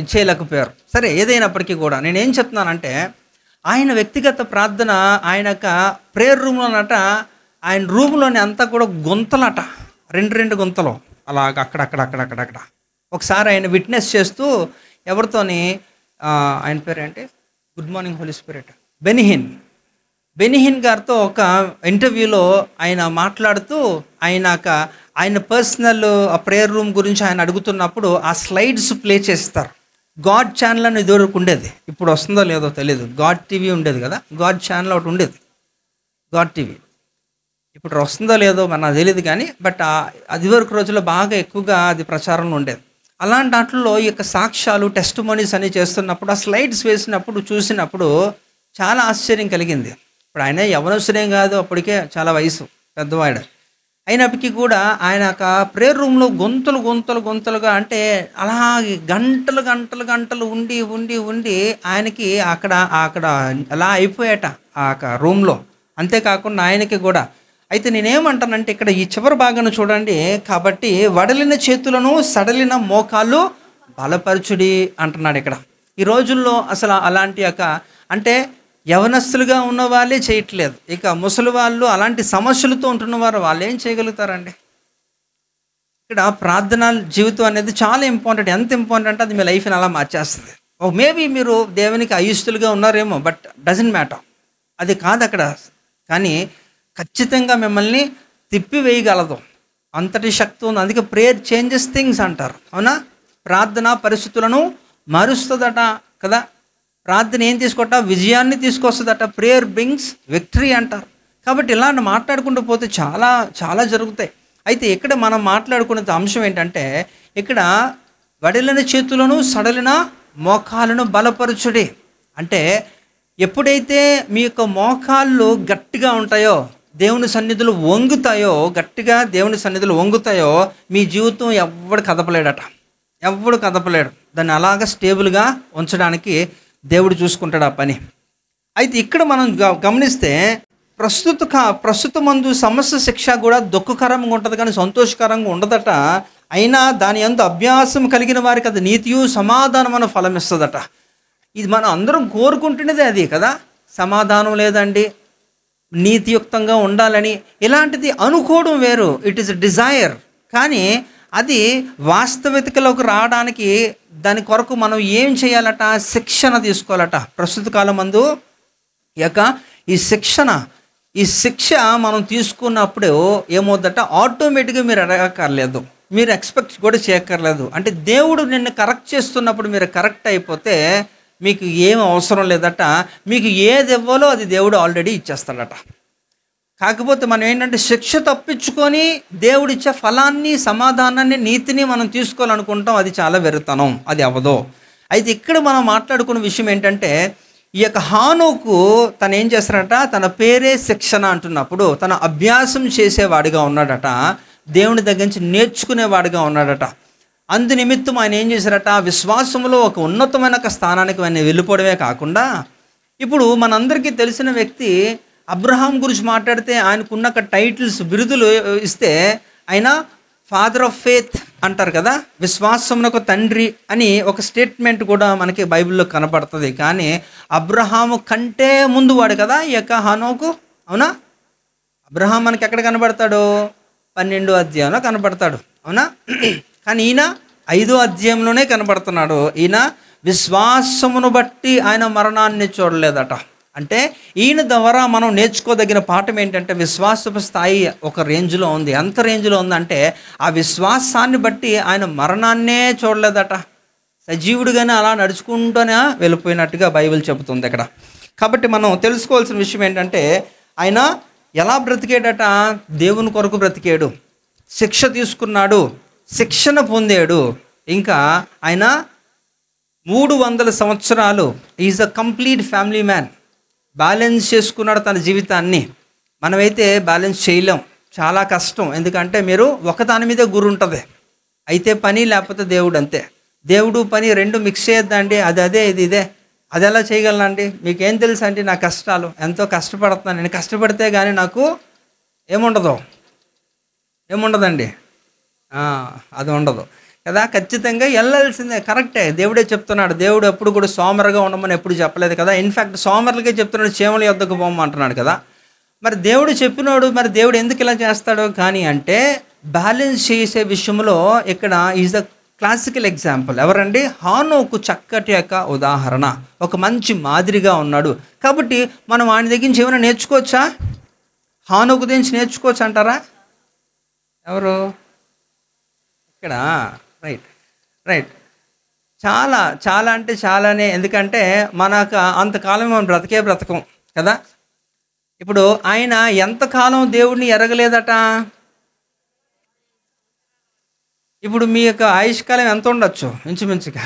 A: ఇచ్చేయలేకపోయారు. సరే, ఏదైనప్పటికీ కూడా నేనేం చెప్తున్నానంటే, ఆయన వ్యక్తిగత ప్రార్థన, ఆయన యొక్క ప్రేయర్ రూమ్లోనట, ఆయన రూమ్లోని అంతా కూడా గుంతలట, 2 గుంతలు అలాగ అక్కడక్కడ. ఒకసారి ఆయన విట్నెస్ చేస్తూ ఎవరితోని, ఆయన పేరు ఏంటి, good morning holy spirit, Benny Hinn గారితో ఒక ఇంటర్వ్యూలో ఆయన మాట్లాడుతూ ఆయన పర్సనల్ ప్రేయర్ రూమ్ గురించి ఆయన అడుగుతున్నప్పుడు ఆ స్లైడ్స్ ప్లే చేస్తారు. గాడ్ ఛానల్ అని ఇదివరకు ఉండేది, ఇప్పుడు వస్తుందో లేదో తెలియదు. గాడ్ టీవీ ఉండేది కదా, గాడ్ ఛానల్ ఒకటి ఉండేది, గాడ్ టీవీ. ఇప్పుడు వస్తుందో లేదో నాకు తెలియదు కానీ, బట్ అది వరకు రోజుల్లో బాగా ఎక్కువగా అది ప్రచారంలో ఉండేది. అలాంటి వాటిల్లో ఈ యొక్క సాక్ష్యాలు, టెస్ట్ మనీస్ అని చేస్తున్నప్పుడు, ఆ స్లైడ్స్ వేసినప్పుడు చూసినప్పుడు చాలా ఆశ్చర్యం కలిగింది. ఇప్పుడు ఆయన యవనస్తుడేం కాదు, అప్పటికే చాలా వయసు పెద్దవాడు అయినప్పటికీ కూడా ఆయన ఒక ప్రేయర్ రూమ్లో గొంతులుగా అంటే అలాగే గంటలు ఉండి ఉండి ఉండి ఆయనకి అక్కడ అలా అయిపోయాట ఆ రూమ్లో. అంతేకాకుండా ఆయనకి కూడా. అయితే నేనేమంటానంటే ఇక్కడ ఈ చివరి భాగాన్ని చూడండి. కాబట్టి వడలిన చేతులను సడలిన మోకాళ్ళు బలపరచుడి అంటున్నాడు ఇక్కడ. ఈ రోజుల్లో అసలు అలాంటి అంటే యవనస్తులుగా ఉన్న వాళ్ళే చేయట్లేదు, ఇక ముసలి వాళ్ళు అలాంటి సమస్యలతో ఉంటున్నవారు వాళ్ళు ఏం చేయగలుగుతారండి? ఇక్కడ ప్రార్థన జీవితం అనేది చాలా ఇంపార్టెంట్. ఎంత ఇంపార్టెంట్ అది మీ లైఫ్ని అలా మార్చేస్తుంది. మేబీ మీరు దేవునికి అయిస్తులుగా ఉన్నారేమో, బట్ డజంట్ మ్యాటర్, అది కాదు అక్కడ. కానీ ఖచ్చితంగా మిమ్మల్ని తిప్పివేయగలదు, అంతటి శక్తి ఉంది. అందుకే ప్రేయర్ చేంజెస్ థింగ్స్ అంటారు, అవునా? ప్రార్థన పరిస్థితులను మారుస్తుందట కదా. ప్రార్థన ఏం తీసుకుంటా? విజయాన్ని తీసుకొస్తుందట. ప్రేయర్ బ్రింగ్స్ విక్టరీ అంటారు. కాబట్టి ఇలాంటి మాట్లాడుకుంటూ పోతే చాలా చాలా జరుగుతాయి. అయితే ఇక్కడ మనం మాట్లాడుకునే అంశం ఏంటంటే, ఇక్కడ వడిలిన చేతులను సడలిన మోకాలను బలపరచుడి అంటే, ఎప్పుడైతే మీ యొక్క మోకాళ్ళు గట్టిగా ఉంటాయో, దేవుని సన్నిధులు వంగుతాయో, గట్టిగా దేవుని సన్నిధులు వంగుతాయో, మీ జీవితం ఎవడు కదపలేడు. దాన్ని అలాగా స్టేబుల్గా ఉంచడానికి దేవుడు చూసుకుంటాడు ఆ పని. అయితే ఇక్కడ మనం గమనిస్తే ప్రస్తుతమందు సమస్య శిక్ష కూడా దుఃఖకరంగా ఉంటుంది కానీ సంతోషకరంగా ఉండదట. అయినా దాని యందు అభ్యాసం కలిగిన వారికి అది నీతియు సమాధానమైన ఫలం ఇస్తుందట. ఇది మనం అందరం కోరుకుంటున్నదే అది కదా. సమాధానం లేదండి, నీతియుక్తంగా ఉండాలని ఇలాంటిది అనుకోవడం వేరు, ఇట్ ఈస్ డిజైర్. కానీ అది వాస్తవికతలోకి రావడానికి దాని కొరకు మనం ఏం చేయాలట? శిక్షణ తీసుకోవాలట. ప్రస్తుత కాలం మందు ఈ శిక్ష మనం తీసుకున్నప్పుడు ఏమవుద్దట? ఆటోమేటిక్గా మీరు అడగక్కర్లేదు, మీరు ఎక్స్పెక్ట్ కూడా చేయక్కర్లేదు. అంటే దేవుడు నిన్ను కరెక్ట్ చేస్తున్నప్పుడు మీరు కరెక్ట్ అయిపోతే మీకు ఏం అవసరం లేదట. మీకు ఏది ఇవ్వాలో అది దేవుడు ఆల్రెడీ ఇచ్చేస్తాడట. కాకపోతే మనం ఏంటంటే శిక్ష తప్పించుకొని దేవుడిచ్చే ఫలాన్ని, సమాధానాన్ని, నీతిని మనం తీసుకోవాలనుకుంటాం. అది చాలా వెర్రితనం, అది అవ్వదు. అయితే ఇక్కడ మనం మాట్లాడుకున్న విషయం ఏంటంటే, ఈ యొక్క హానోకు తను ఏం చేస్తాడట? తన పేరే శిక్షణ అంటున్నప్పుడు తన అభ్యాసం చేసేవాడిగా ఉన్నాడట, దేవుని దగ్గర నుంచి నేర్చుకునేవాడిగా ఉన్నాడట. అందు నిమిత్తం ఆయన ఏం చేశారట? విశ్వాసంలో ఒక ఉన్నతమైన స్థానానికి ఆయన వెళ్ళిపోవడమే కాకుండా, ఇప్పుడు మనందరికీ తెలిసిన వ్యక్తి అబ్రహాం గురించి మాట్లాడితే ఆయనకున్న టైటిల్స్, బిరుదులు ఇస్తే ఆయన ఫాదర్ ఆఫ్ ఫేత్ అంటారు కదా, విశ్వాసమునకు తండ్రి అని ఒక స్టేట్మెంట్ కూడా మనకి బైబిల్లో కనబడుతుంది. కానీ అబ్రహాము కంటే ముందు వాడు కదా ఈ యొక్క హానోకు, అవునా? అబ్రహాం మనకి ఎక్కడ కనబడతాడు? 12వ అధ్యాయంలో కనబడతాడు, అవునా? కానీ ఈయన 5వ అధ్యాయంలోనే కనబడుతున్నాడు. ఈయన విశ్వాసమును బట్టి ఆయన మరణాన్ని చూడలేదట. అంటే ఈయన ద్వారా మనం నేర్చుకోదగిన పాఠం ఏంటంటే, విశ్వాసపు స్థాయి ఒక రేంజ్లో ఉంది. ఎంత రేంజ్లో ఉందంటే, ఆ విశ్వాసాన్ని బట్టి ఆయన మరణాన్నే చూడలేదట. సజీవుడిగానే అలా నడుచుకుంటూనే వెళ్ళిపోయినట్టుగా బైబిల్ చెబుతుంది ఇక్కడ. కాబట్టి మనం తెలుసుకోవాల్సిన విషయం ఏంటంటే, ఆయన ఎలా బ్రతికేడట? దేవుని కొరకు బ్రతికాడు, శిక్ష తీసుకున్నాడు, శిక్షణ పొందాడు. ఇంకా ఆయన 300 సంవత్సరాలు is a complete family man. Balance చేసుకున్నాడు తన జీవితాన్ని. మనమైతే బ్యాలెన్స్ చేయలేం, చాలా కష్టం. ఎందుకంటే మీరు ఒకదాని మీద గురి ఉంటుంది, అయితే పని, లేకపోతే దేవుడు. అంతే. దేవుడు పని రెండు మిక్స్ చేయొద్దండి. అది అదే, ఇది ఇదే. అది ఎలా చేయగలనండి? మీకేం తెలుసు అండి నా కష్టాలు? ఎంతో కష్టపడుతున్నాను నేను. కష్టపడితే కానీ నాకు ఏముండదండి, అది ఉండదు కదా. ఖచ్చితంగా వెళ్ళాల్సిందే, కరెక్టే. దేవుడే చెప్తున్నాడు. దేవుడు ఎప్పుడు కూడా సోమరుగా ఉండమని ఎప్పుడు చెప్పలేదు కదా. ఇన్ఫ్యాక్ట్ సోమరులకే చెప్తున్నాడు, చీమల యొద్దకు పోమంటున్నాడు కదా. మరి దేవుడు చెప్పినాడు, మరి దేవుడు ఎందుకు ఇలా చేస్తాడు? కానీ అంటే బ్యాలెన్స్ చేసే విషయంలో ఇక్కడ ఈజ్ ద క్లాసికల్ ఎగ్జాంపుల్. ఎవరండి? హానోకు చక్కటి యొక్క ఉదాహరణ, ఒక మంచి మాదిరిగా ఉన్నాడు. కాబట్టి మనం ఆయన దగ్గర నుంచి ఏమైనా నేర్చుకోవచ్చా? హానోకు గురించి నేర్చుకోవచ్చు అంటారా? ఎవరు ఇక్కడ? రైట్. చాలా చాలా అంటే చాలానే. ఎందుకంటే మనకు అంతకాలం మనం బ్రతకం కదా. ఇప్పుడు ఆయన ఎంతకాలం దేవుడిని ఎరగలేదట. ఇప్పుడు మీ యొక్క ఆయుష్కాలం ఎంత ఉండొచ్చు ఇంచుమించుగా?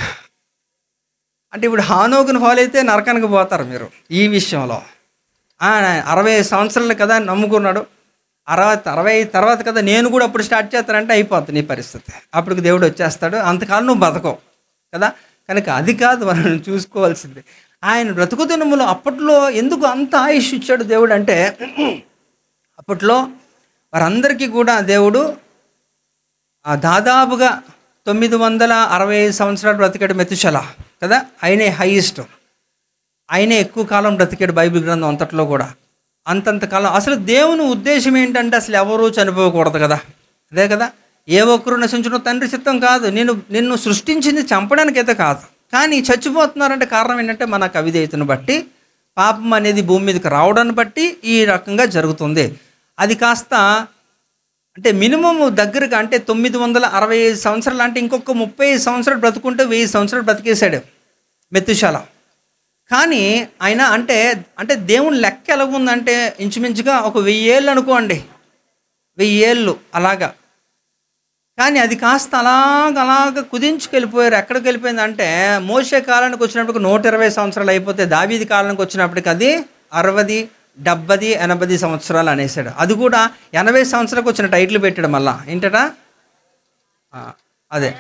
A: అంటే ఇప్పుడు హానోకుని ఫాలో అయితే నరకానికి పోతారు మీరు ఈ విషయంలో. 60 సంవత్సరాలు కదా నమ్ముకున్నాడు, 60 తర్వాత కదా నేను కూడా అప్పుడు స్టార్ట్ చేస్తానంటే అయిపోతుంది నీ పరిస్థితి. అప్పటికి దేవుడు వచ్చేస్తాడు, అంతకాలం నువ్వు బతకవు కదా. కనుక అది కాదు మనం చూసుకోవాల్సింది. ఆయన బ్రతుకు దినములో అప్పట్లో ఎందుకు అంత ఆయుష్ ఇచ్చాడు దేవుడు అంటే, అప్పట్లో వారందరికీ కూడా దేవుడు దాదాపుగా 965 సంవత్సరాలు బ్రతికాడు మెతుషల కదా. ఆయనే హైయెస్ట్, ఆయనే ఎక్కువ కాలం బ్రతికాడు బైబిల్ గ్రంథం అంతట్లో కూడా. అంతంతకాలం అసలు దేవుని ఉద్దేశం ఏంటంటే అసలు ఎవరూ చనిపోకూడదు కదా. అదే కదా, ఏ ఒక్కరు నశించడం తండ్రి చిత్తం కాదు. నిన్ను సృష్టించింది చంపడానికైతే కాదు, కానీ చచ్చిపోతున్నారంటే కారణం ఏంటంటే మన అవిధేయతను బట్టి, పాపం అనేది భూమి మీదకి రావడాన్ని బట్టి ఈ రకంగా జరుగుతుంది. అది కాస్త అంటే మినిమం దగ్గరగా అంటే 965 సంవత్సరాలు అంటే ఇంకొక 30 సంవత్సరాలు బ్రతుకుంటే 1000 సంవత్సరాలు బ్రతికేశాడు మెతుషాల. కానీ ఆయన అంటే దేవుని లెక్క ఎలాగుందంటే ఇంచుమించుగా ఒక 1000 ఏళ్ళు అనుకోండి, 1000 ఏళ్ళు అలాగా. కానీ అది కాస్త అలాగ కుదించుకెళ్ళిపోయారు. ఎక్కడికి వెళ్ళిపోయిందంటే మోషే కాలానికి వచ్చినప్పటికి 120 సంవత్సరాలు అయిపోతే, దావీది కాలానికి వచ్చినప్పటికి అది 60, 70, 80 సంవత్సరాలు అనేసాడు. అది కూడా 80 సంవత్సరాలకు వచ్చిన టైటిల్ పెట్టాడు మళ్ళా. ఏంటట అదే.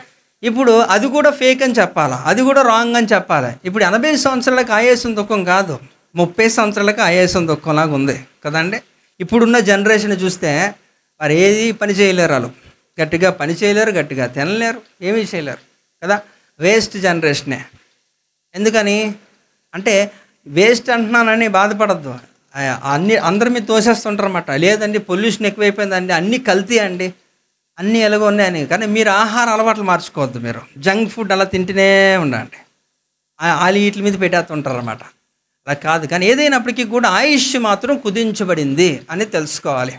A: ఇప్పుడు అది కూడా ఫేక్ అని చెప్పాలా, అది కూడా రాంగ్ అని చెప్పాలి. ఇప్పుడు 80 సంవత్సరాలకు ఆయాసం దుఃఖం కాదు, 30 సంవత్సరాలకు ఆయాసం దుఃఖంలాగా ఉంది కదండి. ఇప్పుడున్న జనరేషన్ చూస్తే వారు ఏది పని చేయలేరు, వాళ్ళు గట్టిగా పని చేయలేరు, గట్టిగా తినలేరు, ఏమీ చేయలేరు కదా. వేస్ట్ జనరేషనే. ఎందుకని అంటే వేస్ట్ అంటున్నానని బాధపడద్దు, అందరి మీద తోసేస్తుంటారు అన్నమాట. లేదండి పొల్యూషన్ ఎక్కువైపోయిందండి, అన్నీ కల్తీ అండి, అన్నీ ఎలాగో ఉన్నాయని. కానీ మీరు ఆహార అలవాట్లు మార్చుకోవద్దు. మీరు జంక్ ఫుడ్ అలా తింటూనే ఉండండి, వాళ్ళు వీటి మీద పెట్టేస్తుంటారు అన్నమాట. అలా కాదు. కానీ ఏదైనప్పటికీ కూడా ఆయుష్ మాత్రం కుదించబడింది అని తెలుసుకోవాలి.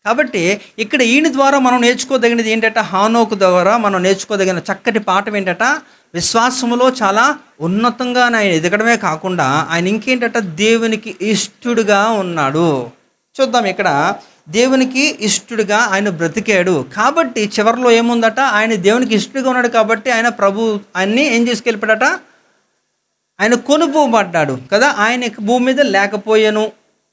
A: కాబట్టి ఇక్కడ ఈయన ద్వారా మనం నేర్చుకోదగినది ఏంటంటే, హానోకు ద్వారా మనం నేర్చుకోదగిన చక్కటి పాఠం ఏంటంటే, విశ్వాసములో చాలా ఉన్నతంగా ఆయన ఎదగడమే కాకుండా ఆయన ఇంకేంటంటే దేవునికి ఇష్టడుగా ఉన్నాడు. చూద్దాం ఇక్కడ, దేవునికి ఇష్టడుగా ఆయన బ్రతికాడు. కాబట్టి చివరిలో ఏముందట, ఆయన దేవునికి ఇష్టడుగా ఉన్నాడు కాబట్టి ఆయన ఆయన్ని ఏం చేసుకెళ్ళిపోయాడట, ఆయన కొనుపోబడ్డాడు కదా. ఆయన భూమి మీద లేకపోయాను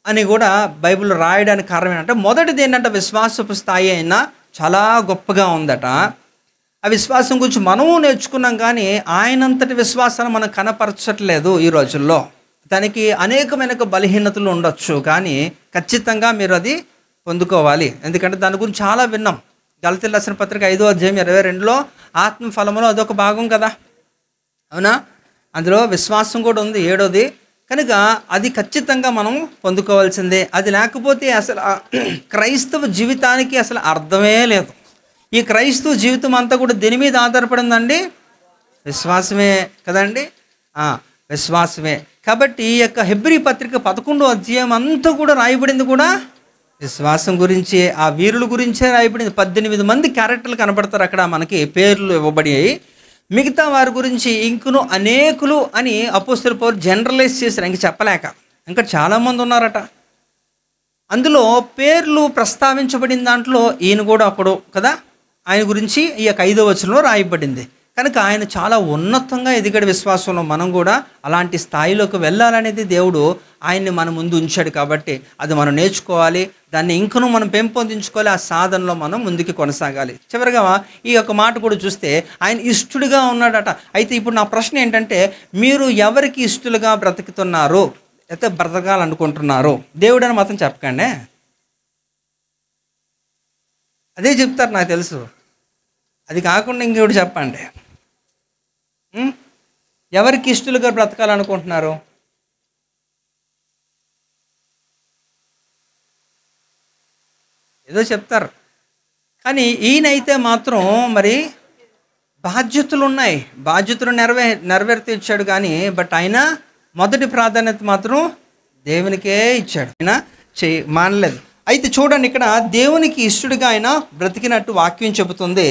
A: అని కూడా బైబిల్ రాయడానికి కారణం ఏంటంటే, మొదటిది ఏంటంటే విశ్వాసపు స్థాయి అయినా చాలా గొప్పగా ఉందట. ఆ విశ్వాసం గురించి మనము నేర్చుకున్నాం, కానీ ఆయనంతటి విశ్వాసాన్ని మనం కనపరచట్లేదు ఈ రోజుల్లో. దానికి అనేకమైన బలహీనతలు ఉండొచ్చు, కానీ ఖచ్చితంగా మీరు అది పొందుకోవాలి. ఎందుకంటే దాని గురించి చాలా విన్నాం. గలతీయులకు రాసిన పత్రిక 5వ అధ్యాయం 22లో ఆత్మఫలములో అదొక భాగం కదా, అవునా. అందులో విశ్వాసం కూడా ఉంది, 7వది. కనుక అది ఖచ్చితంగా మనం పొందుకోవాల్సిందే. అది లేకపోతే అసలు క్రైస్తవ జీవితానికి అసలు అర్థమే లేదు. ఈ క్రైస్తవ జీవితం అంతా కూడా దేని మీద ఆధారపడిందండి, విశ్వాసమే కదండి, విశ్వాసమే. కాబట్టి ఈ యొక్క హెబ్రీ పత్రిక 11వ అధ్యాయం అంతా కూడా రాయబడింది కూడా విశ్వాసం గురించి, ఆ వీరుల గురించే రాయబడింది. 18 మంది క్యారెక్టర్లు కనబడతారు అక్కడ, మనకి పేర్లు ఇవ్వబడినాయి. మిగతా వారి గురించి ఇంకను అనేకులు అని అపోస్తలుల పౌలు జనరలైజ్ చేశారు, ఇంక చెప్పలేక. ఇంకా చాలామంది ఉన్నారట. అందులో పేర్లు ప్రస్తావించబడిన దాంట్లో ఈయన కూడా ఒకడు కదా. ఆయన గురించి ఈ యొక్క 5వ వచనంలో రాయబడింది. కనుక ఆయన చాలా ఉన్నతంగా ఎదిగాడు విశ్వాసంలో. మనం కూడా అలాంటి స్థాయిలోకి వెళ్ళాలనేది దేవుడు ఆయన్ని మన ముందు ఉంచాడు. కాబట్టి అది మనం నేర్చుకోవాలి, దాన్ని ఇంకనూ మనం పెంపొందించుకోవాలి, ఆ సాధనలో మనం ముందుకు కొనసాగాలి. చివరిగా ఈ యొక్క మాట కూడా చూస్తే ఆయన ఇష్టడుగా ఉన్నాడట. అయితే ఇప్పుడు నా ప్రశ్న ఏంటంటే, మీరు ఎవరికి ఇష్టలుగా బ్రతుకుతున్నారు, అయితే బ్రతకాలనుకుంటున్నారు? దేవుడని మాత్రం చెప్పకండి, అదే చెప్తారు నాకు తెలుసు. అది కాకుండా ఇంకోటి చెప్పండి, ఎవరికి ఇష్టలుగా బ్రతకాలనుకుంటున్నారు? ఏదో చెప్తారు, కానీ ఈయనైతే మాత్రం మరి బాధ్యతలు ఉన్నాయి, బాధ్యతలు నెరవేర్తిచ్చాడు. కానీ బట్ ఆయన మొదటి ప్రాధాన్యత మాత్రం దేవునికే ఇచ్చాడు, ఆయన మానలేదు. అయితే చూడండి, ఇక్కడ దేవునికి ఇష్టడుగా ఆయన బ్రతికినట్టు వాక్యం చెబుతుంది.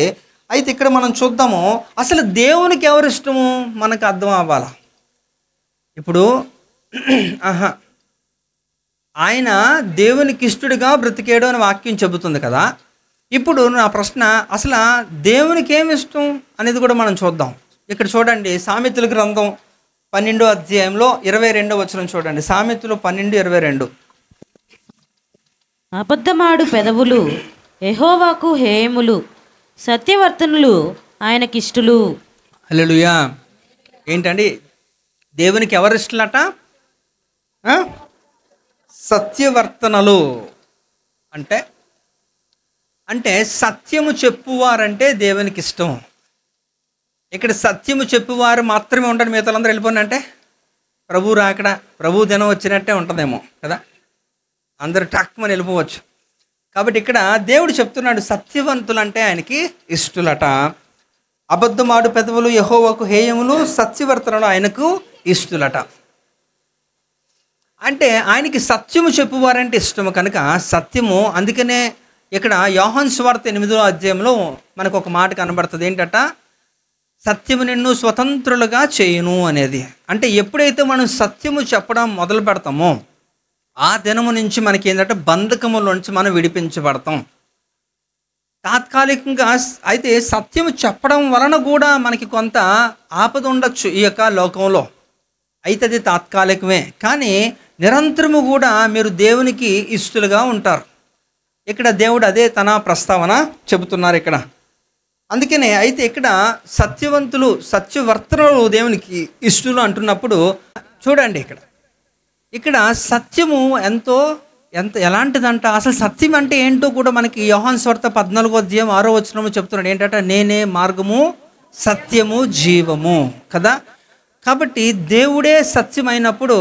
A: అయితే ఇక్కడ మనం చూద్దాము, అసలు దేవునికి ఎవరు ఇష్టము మనకు అర్థం అవ్వాలా. ఇప్పుడు ఆయన దేవునికి ఇష్టడుగా బ్రతికేడు అని వాక్యం చెబుతుంది కదా. ఇప్పుడు నా ప్రశ్న, అసలు దేవునికి ఏమి ఇష్టం అనేది కూడా మనం చూద్దాం. ఇక్కడ చూడండి, సామెతల గ్రంథం 12వ అధ్యాయంలో 22వ వచనం చూడండి. సామెతలు 12:22.
C: అబద్ధమాడు పెదవులు యెహోవాకు హేయములు, సత్యవర్తనులు ఆయనకిష్టులు.
A: హల్లెలూయా. ఏంటండి దేవునికి ఎవరు ఇష్టలట? సత్యవర్తనలు అంటే అంటే సత్యము చెప్పువారంటే దేవునికి ఇష్టం. ఇక్కడ సత్యము చెప్పువారు మాత్రమే ఉంటారు, మిగతా అందరూ వెళ్ళిపోయిన అంటే ప్రభు రాకడ, ప్రభు దినం వచ్చినట్టే ఉంటుందేమో కదా, అందరు టక్మని వెళ్ళిపోవచ్చు. కాబట్టి ఇక్కడ దేవుడు చెప్తున్నాడు సత్యవంతులు అంటే ఆయనకి ఇష్టలట. అబద్ధమాడు పెదవులు యెహోవాకు హేయములు, సత్యవర్తనలు ఆయనకు ఇష్టలట. అంటే ఆయనకి సత్యము చెప్పువారంటే ఇష్టము కనుక సత్యము. అందుకనే ఇక్కడ యోహాను సువార్త 8వ అధ్యాయంలో మనకు ఒక మాట కనబడుతుంది. ఏంటట? సత్యము నిన్ను స్వతంత్రులుగా చేయును అనేది. అంటే ఎప్పుడైతే మనం సత్యము చెప్పడం మొదలు పెడతామో ఆ దినము నుంచి మనకి ఏంటంటే బంధకములోంచి మనం విడిపించబడతాం తాత్కాలికంగా. అయితే సత్యము చెప్పడం వలన కూడా మనకి కొంత ఆపద ఉండొచ్చు ఈ యొక్క లోకంలో, అయితే అది తాత్కాలికమే. కానీ నిరంతరము కూడా మీరు దేవునికి ఇష్టలుగా ఉంటారు. ఇక్కడ దేవుడు అదే తన ప్రస్తావన చెబుతున్నారు ఇక్కడ. అందుకనే అయితే ఇక్కడ సత్యవంతులు, సత్యవర్తనులు దేవునికి ఇష్టలు అంటున్నప్పుడు చూడండి, ఇక్కడ సత్యము ఎలాంటిదంట, అసలు సత్యం అంటే ఏంటో కూడా మనకి యోహాను సువార్త 14వ అధ్యాయం 6వ వచనము చెప్తున్నాడు. ఏంటంటే నేనే మార్గము, సత్యము, జీవము కదా. కాబట్టి దేవుడే సత్యమైనప్పుడు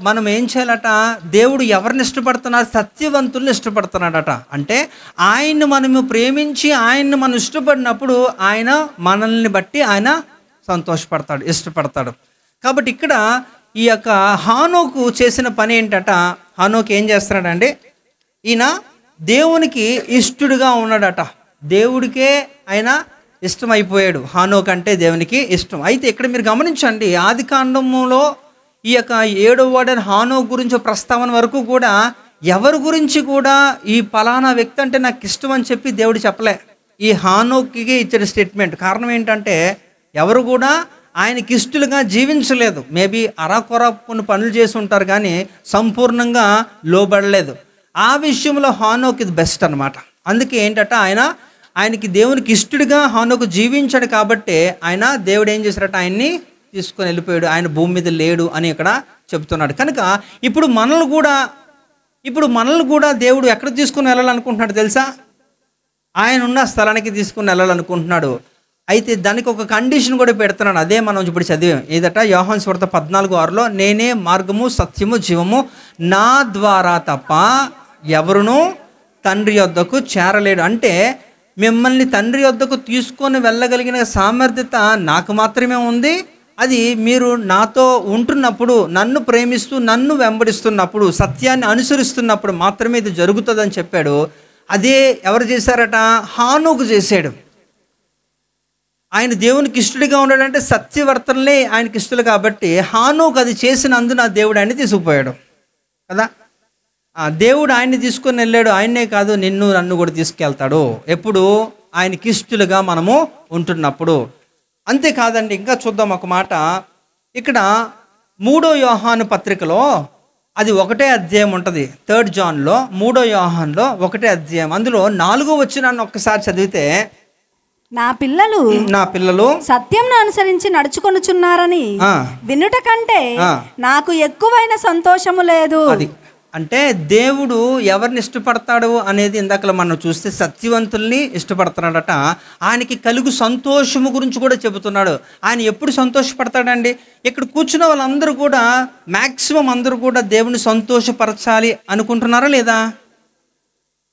A: మనం ఏం చేయాలట? దేవుడు ఎవరిని ఇష్టపడుతున్నారు? సత్యవంతుల్ని ఇష్టపడుతున్నాడట. అంటే ఆయన్ని మనము ప్రేమించి ఆయన్ని మనం ఇష్టపడినప్పుడు ఆయన మనల్ని బట్టి ఆయన సంతోషపడతాడు, ఇష్టపడతాడు. కాబట్టి ఇక్కడ ఈ యొక్క హానోకు చేసిన పని ఏంటట? హానోకు ఏం చేస్తున్నాడండి? ఈయన దేవునికి ఇష్టడుగా ఉన్నాడట. దేవుడికే ఆయన ఇష్టమైపోయాడు. హానోకు అంటే దేవునికి ఇష్టం. అయితే ఇక్కడ మీరు గమనించండి, ఆది కాండములో ఈ యొక్క 7వ వాడైన హానోకు గురించి ప్రస్తావన వరకు కూడా ఎవరి గురించి కూడా ఈ పలానా వ్యక్తి అంటే నాకు ఇష్టం అని చెప్పి దేవుడు చెప్పలే. ఈ హానోకుకి ఇచ్చిన స్టేట్మెంట్. కారణం ఏంటంటే ఎవరు కూడా ఆయనకి ఇష్టలుగా జీవించలేదు. మేబీ అరాకొర కొన్ని పనులు చేసి ఉంటారు కానీ సంపూర్ణంగా లోబడలేదు. ఆ విషయంలో హానోకు ఇది బెస్ట్ అనమాట. అందుకే ఏంటంటే ఆయనకి దేవునికి ఇష్టడుగా హానోకు జీవించాడు కాబట్టి దేవుడు ఏం చేశాడట? ఆయన్ని తీసుకొని వెళ్ళిపోయాడు. ఆయన భూమి మీద లేడు అని ఇక్కడ చెప్తున్నాడు. కనుక ఇప్పుడు మనల్ని కూడా దేవుడు ఎక్కడ తీసుకుని వెళ్ళాలనుకుంటున్నాడు తెలుసా? ఆయన ఉన్న స్థలానికి తీసుకుని వెళ్ళాలనుకుంటున్నాడు. అయితే దానికి ఒక కండిషన్ కూడా పెడుతున్నాడు. అదే మనం ఇప్పుడు చదివాం. ఏదట? యోహాను సువార్త 14:6లో నేనే మార్గము, సత్యము, జీవము, నా ద్వారా తప్ప ఎవరునూ తండ్రి యొద్దకు చేరలేడు. అంటే మిమ్మల్ని తండ్రి యొద్దకు తీసుకొని వెళ్ళగలిగిన సామర్థ్యత నాకు మాత్రమే ఉంది. అది మీరు నాతో ఉంటున్నప్పుడు, నన్ను ప్రేమిస్తూ నన్ను వెంబడిస్తున్నప్పుడు, సత్యాన్ని అనుసరిస్తున్నప్పుడు మాత్రమే ఇది జరుగుతుందని చెప్పాడు. అదే ఎవరు చేశారట? హానోకు చేశాడు. ఆయన దేవునికి ఇష్టడిగా ఉన్నాడంటే సత్యవర్తనలే ఆయనకి ఇష్టలు కాబట్టి హానోకు అది చేసినందున దేవుడు ఆయన్ని తీసుకుపోయాడు కదా. దేవుడు ఆయన్ని తీసుకొని వెళ్ళాడు. ఆయన్నే కాదు, నన్ను కూడా తీసుకెళ్తాడు ఎప్పుడు? ఆయనకి ఇష్టలుగా మనము ఉంటున్నప్పుడు. అంతేకాదండి, ఇంకా చూద్దాం ఒక మాట. ఇక్కడ 3వ యోహాను పత్రికలో అది 1వ అధ్యాయం ఉంటుంది. 3 జాన్లో 3వ యోహాన్లో 1వ అధ్యాయం, అందులో 4వ వచనాన్ని ఒక్కసారి చదివితే,
B: నా పిల్లలు సత్యంను అనుసరించి నడుచుకొనుచున్నారని వినుట కంటే నాకు ఎక్కువైన సంతోషము లేదు.
A: అది అంటే దేవుడు ఎవరిని ఇష్టపడతాడు అనేది ఇందాక మనం చూస్తే సత్యవంతుల్ని ఇష్టపడుతున్నాడట. ఆయనకి కలుగు సంతోషము గురించి కూడా చెబుతున్నాడు. ఆయన ఎప్పుడు సంతోషపడతాడండి? ఇక్కడ కూర్చున్న వాళ్ళందరూ కూడా మ్యాక్సిమం అందరూ కూడా దేవుని సంతోషపరచాలి అనుకుంటున్నారా లేదా?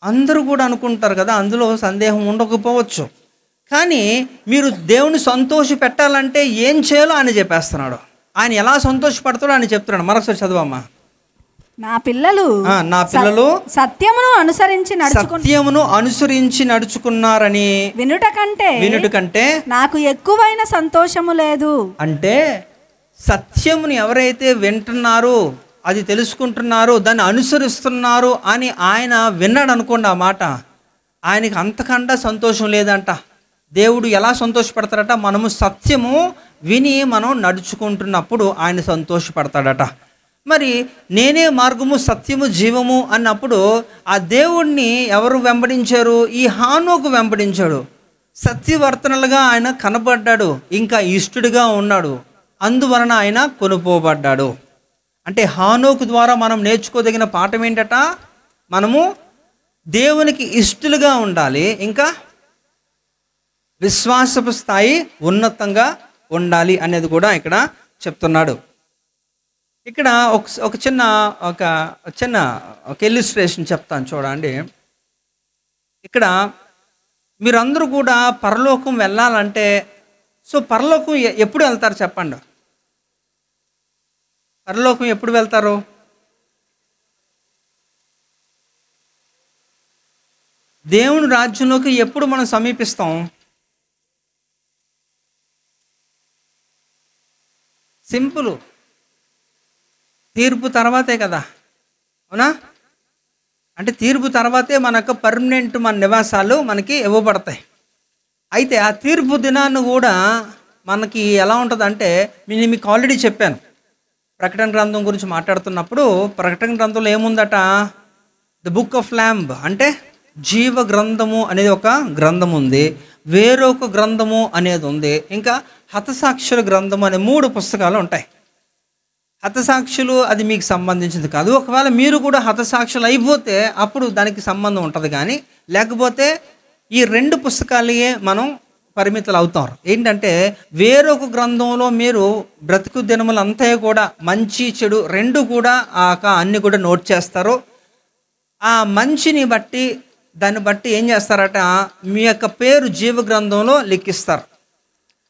A: అందరూ కూడా అనుకుంటారు కదా, అందులో సందేహం ఉండకపోవచ్చు. కానీ మీరు దేవుని సంతోష పెట్టాలంటే ఏం చేయాలో ఆయన చెప్పేస్తున్నాడు. ఆయన ఎలా సంతోషపడతాడో ఆయన చెప్తున్నాడు. మరొకసారి చదవమ్మా.
B: నా పిల్లలు సత్యమును అనుసరించి
A: నడుచుకున్నారని వినుట కంటే
B: నాకు ఎక్కువైన సంతోషము లేదు.
A: అంటే సత్యముని ఎవరైతే వింటున్నారో, అది తెలుసుకుంటున్నారో, దాన్ని అనుసరిస్తున్నారు అని ఆయన విన్నాడు అనుకోండి, ఆ మాట ఆయనకి అంతకంటే సంతోషం లేదంట. దేవుడు ఎలా సంతోషపడతాడట? మనము సత్యము విని మనం నడుచుకుంటున్నప్పుడు ఆయన సంతోషపడతాడట. మరి నేనే మార్గము సత్యము జీవము అన్నప్పుడు ఆ దేవుణ్ణి ఎవరు వెంబడించారు? ఈ హానోకు వెంబడించాడు. సత్యవర్తనలుగా ఆయన కనబడ్డాడు, ఇంకా ఇష్టడుగా ఉన్నాడు, అందువలన ఆయన కొనుపోబడ్డాడు. అంటే హానోకు ద్వారా మనం నేర్చుకోదగిన పాఠం ఏంటట? మనము దేవునికి ఇష్టలుగా ఉండాలి, ఇంకా విశ్వాసపు స్థాయి ఉన్నతంగా ఉండాలి అనేది కూడా ఇక్కడ చెప్తున్నాడు. ఇక్కడ ఒక చిన్న ఇల్లుస్ట్రేషన్ చెప్తాను చూడండి. ఇక్కడ మీరందరూ కూడా పరలోకం వెళ్ళాలంటే, సో పరలోకం ఎప్పుడు వెళ్తారు చెప్పండి? పరలోకం ఎప్పుడు వెళ్తారు? దేవుని రాజ్యంలోకి ఎప్పుడు మనం సమీపిస్తాం? సింపుల్, తీర్పు తర్వాతే కదా, అవునా? అంటే తీర్పు తర్వాతే మనకు పర్మనెంట్ మన నివాసాలు మనకి ఇవ్వబడతాయి. అయితే ఆ తీర్పు దినాన్ని కూడా మనకి ఎలా ఉంటుందంటే, నేను మీకు ఆల్రెడీ చెప్పాను, ప్రకటన గ్రంథం గురించి మాట్లాడుతున్నప్పుడు ప్రకటన గ్రంథంలో ఏముందట? ద బుక్ ఆఫ్ ల్యాంబ్, అంటే జీవ గ్రంథము అనేది ఒక గ్రంథం ఉంది, వేరొక గ్రంథము అనేది ఉంది, ఇంకా హతసాక్షుల గ్రంథము అనే 3 పుస్తకాలు ఉంటాయి. హతసాక్షులు అది మీకు సంబంధించింది కాదు. ఒకవేళ మీరు కూడా హతసాక్షులు అయిపోతే అప్పుడు దానికి సంబంధం ఉంటుంది, కానీ లేకపోతే ఈ 2 పుస్తకాలే మనం పరిమితులు అవుతారు. ఏంటంటే వేరొక గ్రంథంలో మీరు బ్రతుకు దినములంతా కూడా మంచి చెడు 2 కూడా అన్ని కూడా నోట్ చేస్తారు. ఆ మంచిని బట్టి దాన్ని బట్టి ఏం చేస్తారట? మీ యొక్క పేరు జీవ గ్రంథంలో లిఖిస్తారు.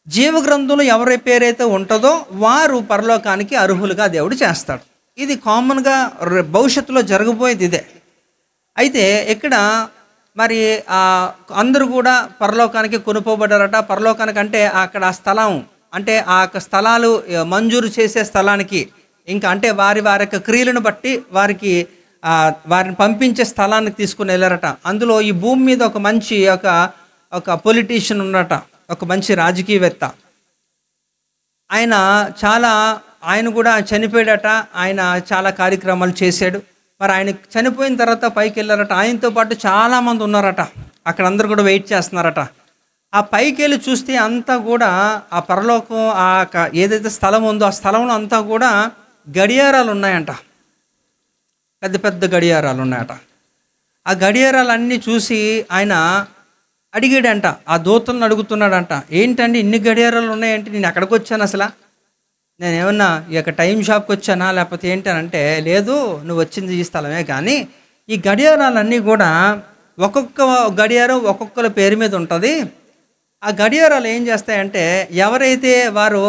A: జీవ గ్రంథంలో ఎవరి పేరైతే ఉంటుందో వారు పరలోకానికి అర్హులుగా దేవుడు చేస్తాడు. ఇది కామన్గా భవిష్యత్తులో జరగబోయేది ఇదే. అయితే ఇక్కడ మరి అందరూ కూడా పరలోకానికి కొనుపోబడ్డారట. పరలోకానికి అంటే అక్కడ ఆ స్థలం, అంటే ఆ స్థలాలు మంజూరు చేసే స్థలానికి, ఇంకా అంటే వారి యొక్క క్రియలను బట్టి వారిని పంపించే స్థలానికి తీసుకుని వెళ్ళారట. అందులో ఈ భూమి మీద ఒక మంచి ఒక పొలిటీషియన్ ఉన్నట, ఒక మంచి రాజకీయవేత్త. ఆయన కూడా చనిపోయాడట. ఆయన చాలా కార్యక్రమాలు చేశాడు. మరి ఆయన చనిపోయిన తర్వాత పైకి వెళ్ళారట. ఆయనతో పాటు చాలామంది ఉన్నారట. అక్కడ అందరూ కూడా వెయిట్ చేస్తున్నారట. ఆ పైకి వెళ్ళి చూస్తే అంతా కూడా ఆ పరలోకం ఏదైతే స్థలం ఉందో ఆ స్థలంలో అంతా కూడా గడియారాలు ఉన్నాయంట. పెద్ద పెద్ద గడియారాలు ఉన్నాయట. ఆ గడియారాలన్నీ చూసి ఆయన అడిగాడంట, ఆ దూతలను అడుగుతున్నాడంట, ఏంటండి ఇన్ని గడియారాలు ఉన్నాయంటే నేను ఎక్కడికి వచ్చాను అసలు? నేను ఏమన్నా ఈ యొక్క టైం షాప్కి వచ్చానా లేకపోతే ఏంటనంటే, లేదు నువ్వు వచ్చింది ఈ స్థలమే, కానీ ఈ గడియారాలన్నీ కూడా ఒక్కొక్క గడియారం ఒక్కొక్కల పేరు మీద ఉంటుంది. ఆ గడియారాలు ఏం చేస్తాయంటే, ఎవరైతే వారు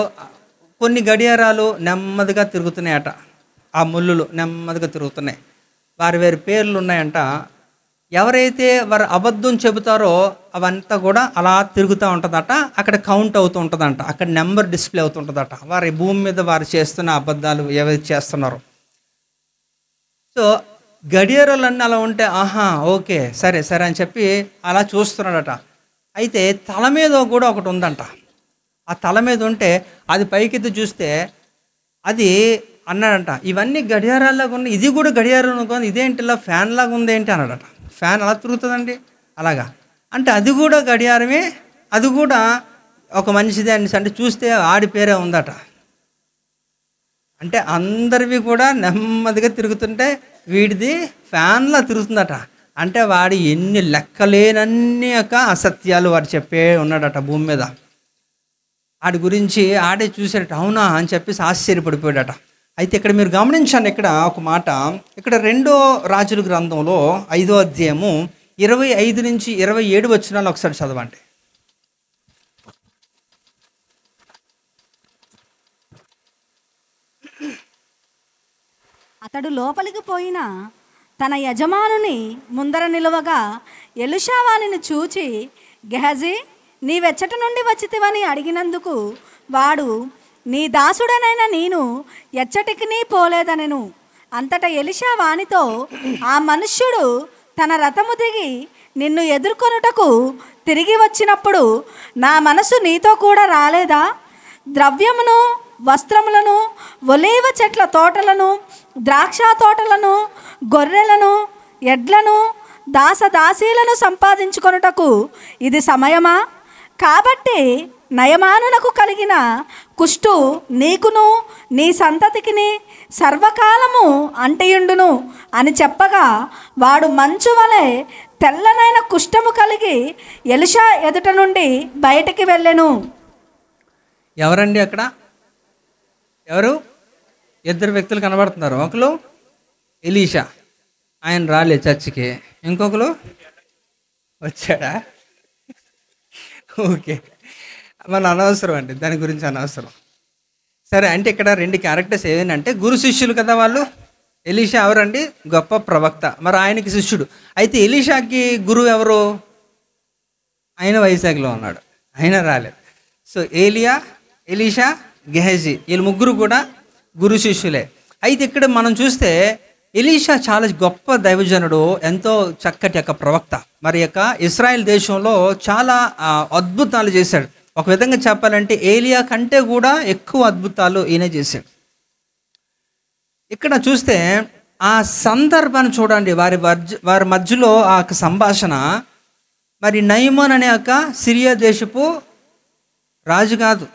A: కొన్ని గడియారాలు నెమ్మదిగా తిరుగుతున్నాయట, ఆ ముళ్ళులు నెమ్మదిగా తిరుగుతున్నాయి, వారి పేర్లు ఉన్నాయంట. ఎవరైతే వారు అబద్ధం చెబుతారో అవంతా కూడా అలా తిరుగుతూ ఉంటుందట. అక్కడ కౌంట్ అవుతూ ఉంటుందంట, అక్కడ నెంబర్ డిస్ప్లే అవుతుంటుందట, వారి భూమి మీద వారు చేస్తున్న అబద్ధాలు ఏవైతే చేస్తున్నారో. సో గడియారాలన్నీ అలా ఉంటే ఆహా ఓకే సరే సరే అని చెప్పి అలా చూస్తున్నాడట. అయితే తల మీద కూడా ఒకటి ఉందంట. ఆ తల మీద ఉంటే అది పైకెత్తి చూస్తే అది అన్నాడంట, ఇవన్నీ గడియారాల్లాగా ఉన్నాయి, ఇది కూడా గడియారం ఇదేంటి ఇలా ఫ్యాన్ లాగా ఉంది ఏంటి అన్నాడట. ఫ్యాన్ అలా తిరుగుతుందండి అలాగా అంటే అది కూడా గడియారమే, అది కూడా ఒక మనిషిదే అనేసి అంటే చూస్తే ఆడి పేరే ఉందట. అంటే అందరివి కూడా నెమ్మదిగా తిరుగుతుంటే వీడిది ఫ్యాన్లా తిరుగుతుందట. అంటే వాడు ఎన్ని లెక్కలేనన్ని యొక్క అసత్యాలు వాడు చెప్పే ఉన్నాడట భూమి మీద. ఆడి గురించి ఆడే చూసాడట, అవునా అని చెప్పేసి ఆశ్చర్యపడిపోయాడట. అయితే ఇక్కడ మీరు గమనించండి, ఇక్కడ ఒక మాట, ఇక్కడ 2వ రాజుల గ్రంథంలో 5వ అధ్యాయము 25 నుంచి 27 వచనాలు ఒకసారి చదవండి.
B: అతడు లోపలికి పోయిన తన యజమానుని ముందర నిలువగా ఎలీషా వానిని చూచి, గెహజీ, నీవెచ్చట నుండి వచ్చితివని అడిగినందుకు వాడు, నీ దాసుడనైన నేను ఎచ్చటికి పోలేదనెను. అంతటా ఎలీషా వానితో, ఆ మనుష్యుడు తన రథము దిగి నిన్ను ఎదుర్కొనుటకు తిరిగి వచ్చినప్పుడు నా మనసు నీతో కూడా రాలేదా? ద్రవ్యమును, వస్త్రములను, ఒలీవ చెట్ల తోటలను, ద్రాక్ష తోటలను, గొర్రెలను, ఎడ్లను, దాసదాసీలను సంపాదించుకొనుటకు ఇది సమయమా? కాబట్టి నయమానునకు కలిగిన కుష్టు నీకును నీ సంతతికిని సర్వకాలము అంటియుండును అని చెప్పగా, వాడు మంచు వలె తెల్లనైన కుష్ఠము కలిగి ఎలీషా ఎదుట నుండి బయటికి వెళ్ళెను.
A: ఎవరండి అక్కడ? ఎవరు? ఇద్దరు వ్యక్తులు కనబడుతున్నారు. ఒకరు ఎలీషా, ఆయన రాలే చర్చికి. ఇంకొకరు వచ్చాడా? ఓకే, మన అనవసరం అండి, దాని గురించి అనవసరం. సరే, అంటే ఇక్కడ రెండు క్యారెక్టర్స్ ఏదంటే గురు శిష్యులు కదా వాళ్ళు. ఎలీషా ఎవరండి? గొప్ప ప్రవక్త, మరి ఆయనకి శిష్యుడు. అయితే ఎలీషాకి గురువు ఎవరు? ఆయన వైజాగ్లో ఉన్నాడు, ఆయన రాలేదు. సో ఎలీషా, గెహజీ, వీళ్ళు ముగ్గురు కూడా గురు శిష్యులే. అయితే ఇక్కడ మనం చూస్తే ఎలీషా చాలా గొప్ప దైవజనుడు, ఎంతో చక్కటి యొక్క ప్రవక్త. మరి యొక్క ఇశ్రాయేల్ దేశంలో చాలా అద్భుతాలు చేశాడు. ఒక విధంగా చెప్పాలంటే ఏలియా కంటే కూడా ఎక్కువ అద్భుతాలు ఈయన చేశాడు. ఇక్కడ చూస్తే ఆ సందర్భాన్ని చూడండి, వారి మధ్యలో ఆ సంభాషణ. మరి నయమాన్ అనే ఒక సిరియా దేశపు రాజు కాదు,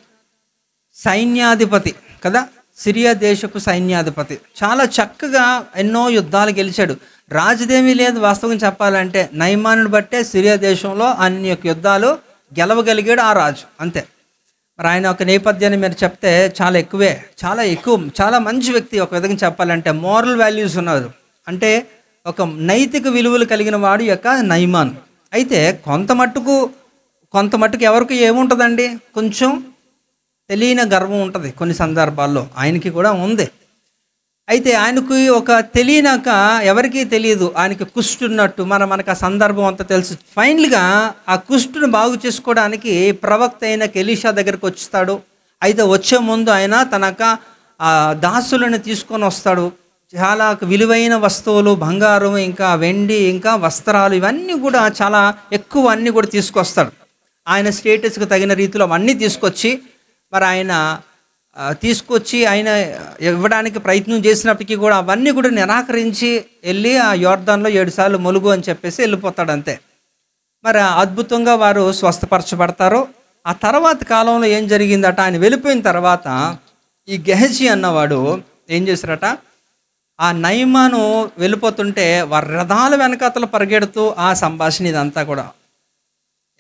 A: సైన్యాధిపతి కదా, సిరియా దేశపు సైన్యాధిపతి. చాలా చక్కగా ఎన్నో యుద్ధాలు గెలిచాడు. రాజుదేమీ లేదు వాస్తవం చెప్పాలంటే. నయమానుని బట్టే సిరియా దేశంలో అన్ని యొక్క యుద్ధాలు గెలవగలిగాడు ఆ రాజు, అంతే. మరి ఆయన ఒక నేపథ్యాన్ని మీరు చెప్తే చాలా ఎక్కువే, చాలా మంచి వ్యక్తి. ఒక విధంగా చెప్పాలంటే మోరల్ వాల్యూస్ ఉన్నారు, అంటే ఒక నైతిక విలువలు కలిగిన వాడు యొక్క నయమాన్. అయితే కొంత మట్టుకు ఎవరికి ఏముంటుందండి, కొంచెం తెలియని గర్వం ఉంటుంది కొన్ని సందర్భాల్లో, ఆయనకి కూడా ఉంది. అయితే ఆయనకి ఒక తెలియనాక ఎవరికీ తెలియదు ఆయనకి కుష్టు ఉన్నట్టు. మనకు ఆ సందర్భం అంతా తెలుసు. ఫైనల్గా ఆ కుష్టును బాగు చేసుకోవడానికి ప్రవక్త అయిన ఎలీషా దగ్గరికి వచ్చేస్తాడు. అయితే వచ్చే ముందు ఆయన తనక దాసులను తీసుకొని వస్తాడు. చాలా విలువైన వస్తువులు, బంగారం, ఇంకా వెండి, ఇంకా వస్త్రాలు, ఇవన్నీ కూడా చాలా ఎక్కువ అన్నీ కూడా తీసుకొస్తాడు. ఆయన స్టేటస్కి తగిన రీతిలో అవన్నీ తీసుకొచ్చి ఆయన ఇవ్వడానికి ప్రయత్నం చేసినప్పటికీ కూడా అవన్నీ కూడా నిరాకరించి వెళ్ళి ఆ యోర్దాన్లో 7 సార్లు మొలుగు అని చెప్పేసి వెళ్ళిపోతాడు, అంతే. మరి అద్భుతంగా వారు స్వస్థపరచబడతారు. ఆ తర్వాత కాలంలో ఏం జరిగిందట, ఆయన వెళ్ళిపోయిన తర్వాత ఈ గెహజీ అన్నవాడు ఏం చేశారట, ఆ నయమాను వెళ్ళిపోతుంటే వారి రథాల వెనకాతలు పరిగెడుతూ ఆ సంభాషణ ఇదంతా కూడా.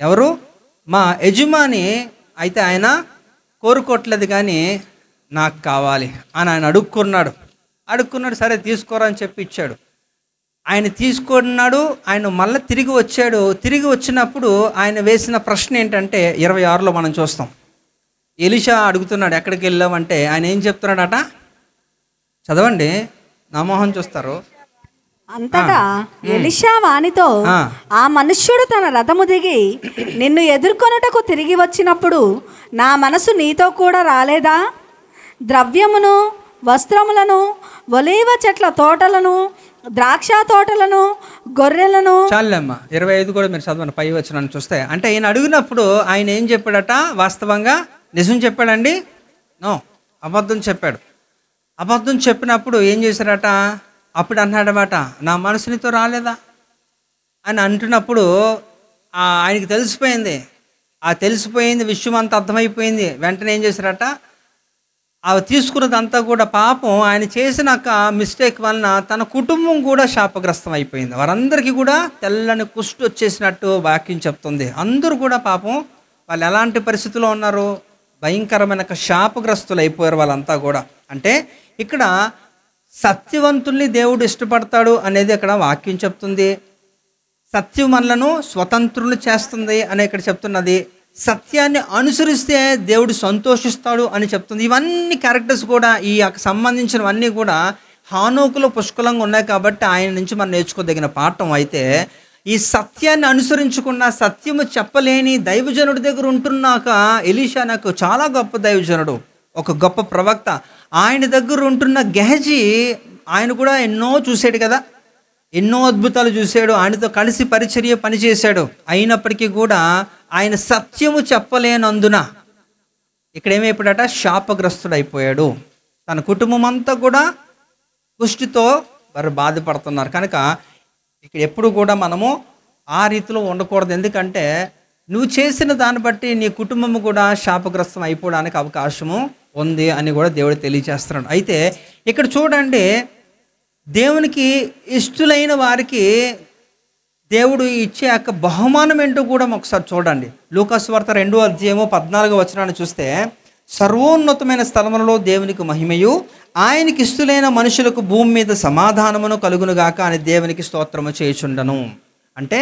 A: ఎవరు? మా యజమాని. అయితే ఆయన కోరుకోవట్లేదు కానీ నాకు కావాలి అని ఆయన అడుక్కున్నాడు. సరే తీసుకోరా అని చెప్పి ఇచ్చాడు. ఆయన తీసుకున్నాడు. ఆయన మళ్ళీ తిరిగి వచ్చాడు. తిరిగి వచ్చినప్పుడు ఆయన వేసిన ప్రశ్న ఏంటంటే 26లో మనం చూస్తాం. ఎలీషా అడుగుతున్నాడు ఎక్కడికి వెళ్ళావంటే ఆయన ఏం చెప్తున్నాడట, చదవండి, నా మొహం చూస్తారు.
B: అంతటా ఎలీషా వానితో, ఆ మనుష్యుడు తన రథము దిగి నిన్ను ఎదుర్కొనుటకు తిరిగి వచ్చినప్పుడు నా మనసు నీతో కూడా రాలేదా? ద్రవ్యమును, వస్త్రములను, ఒలీవ చెట్ల తోటలను, ద్రాక్ష తోటలను, గొర్రెలను.
A: చాలమ్మా, 25 కూడా మీరు చదవండి, పై వచనాన్ని చూస్తే. అంటే ఆయన అడిగినప్పుడు ఆయన ఏం చెప్పాడట, వాస్తవంగా నిజం చెప్పాడండి? నో, అబద్ధం చెప్పాడు. అబద్ధం చెప్పినప్పుడు ఏం చేశారట, అప్పుడు అన్నాడన్నమాట, నా మనసు నీతో రాలేదా అని అంటున్నప్పుడు ఆయనకి తెలిసిపోయింది విషయం అంతా అర్థమైపోయింది. వెంటనే ఏం చేశారట, అవి తీసుకున్నదంతా కూడా పాపం ఆయన చేసినాక మిస్టేక్ వలన తన కుటుంబం కూడా శాపగ్రస్తం అయిపోయింది. వారందరికీ కూడా తెల్లని కుష్టు వచ్చేసినట్టు వాక్యం చెప్తుంది. అందరూ కూడా పాపం వాళ్ళు ఎలాంటి పరిస్థితుల్లో ఉన్నారు, భయంకరమైన శాపగ్రస్తులు అయిపోయారు వాళ్ళంతా కూడా. అంటే ఇక్కడ సత్యవంతుల్ని దేవుడు ఇష్టపడతాడు అనేది అక్కడ వాక్యం చెప్తుంది. సత్యం మనలను స్వతంత్రులు చేస్తుంది అని ఇక్కడ చెప్తున్నది. సత్యాన్ని అనుసరిస్తే దేవుడు సంతోషిస్తాడు అని చెప్తుంది. ఇవన్నీ క్యారెక్టర్స్ కూడా ఈ సంబంధించినవన్నీ కూడా హానోకులో పుష్కలంగా ఉన్నాయి కాబట్టి ఆయన నుంచి మనం నేర్చుకోదగిన పాఠం. అయితే ఈ సత్యాన్ని అనుసరించకుండా సత్యము చెప్పలేని దైవజనుడి దగ్గర ఉంటున్నాక ఎలీషా నాకు చాలా గొప్ప దైవజనుడు, ఒక గొప్ప ప్రవక్త. ఆయన దగ్గర ఉంటున్న గెహజీ ఆయన కూడా ఎన్నో చూశాడు కదా, ఎన్నో అద్భుతాలు చూశాడు, ఆయనతో కలిసి పరిచర్య పనిచేశాడు. అయినప్పటికీ కూడా ఆయన సత్యము చెప్పలేనందున ఇక్కడ ఏమైపోయాడట, శాపగ్రస్తుడైపోయాడు. తన కుటుంబం అంతా కూడా కుష్టితో వారు బాధపడుతున్నారు. కనుక ఇక్కడ ఎప్పుడు కూడా మనము ఆ రీతిలో ఉండకూడదు. ఎందుకంటే నువ్వు చేసిన దాన్ని బట్టి నీ కుటుంబం కూడా శాపగ్రస్తం అయిపోవడానికి అవకాశము ఉంది అని కూడా దేవుడు తెలియజేస్తున్నాడు. అయితే ఇక్కడ చూడండి, దేవునికి ఇష్టలైన వారికి దేవుడు ఇచ్చే యొక్క బహుమానం ఏంటో కూడా ఒకసారి చూడండి. లూకాసు వార్త 2:14 చూస్తే, సర్వోన్నతమైన స్థలములలో దేవునికి మహిమయు, ఆయనకి ఇష్టలైన మనుషులకు భూమి మీద సమాధానమును కలుగునుగాక అని దేవునికి స్తోత్రము చేయుచుండను. అంటే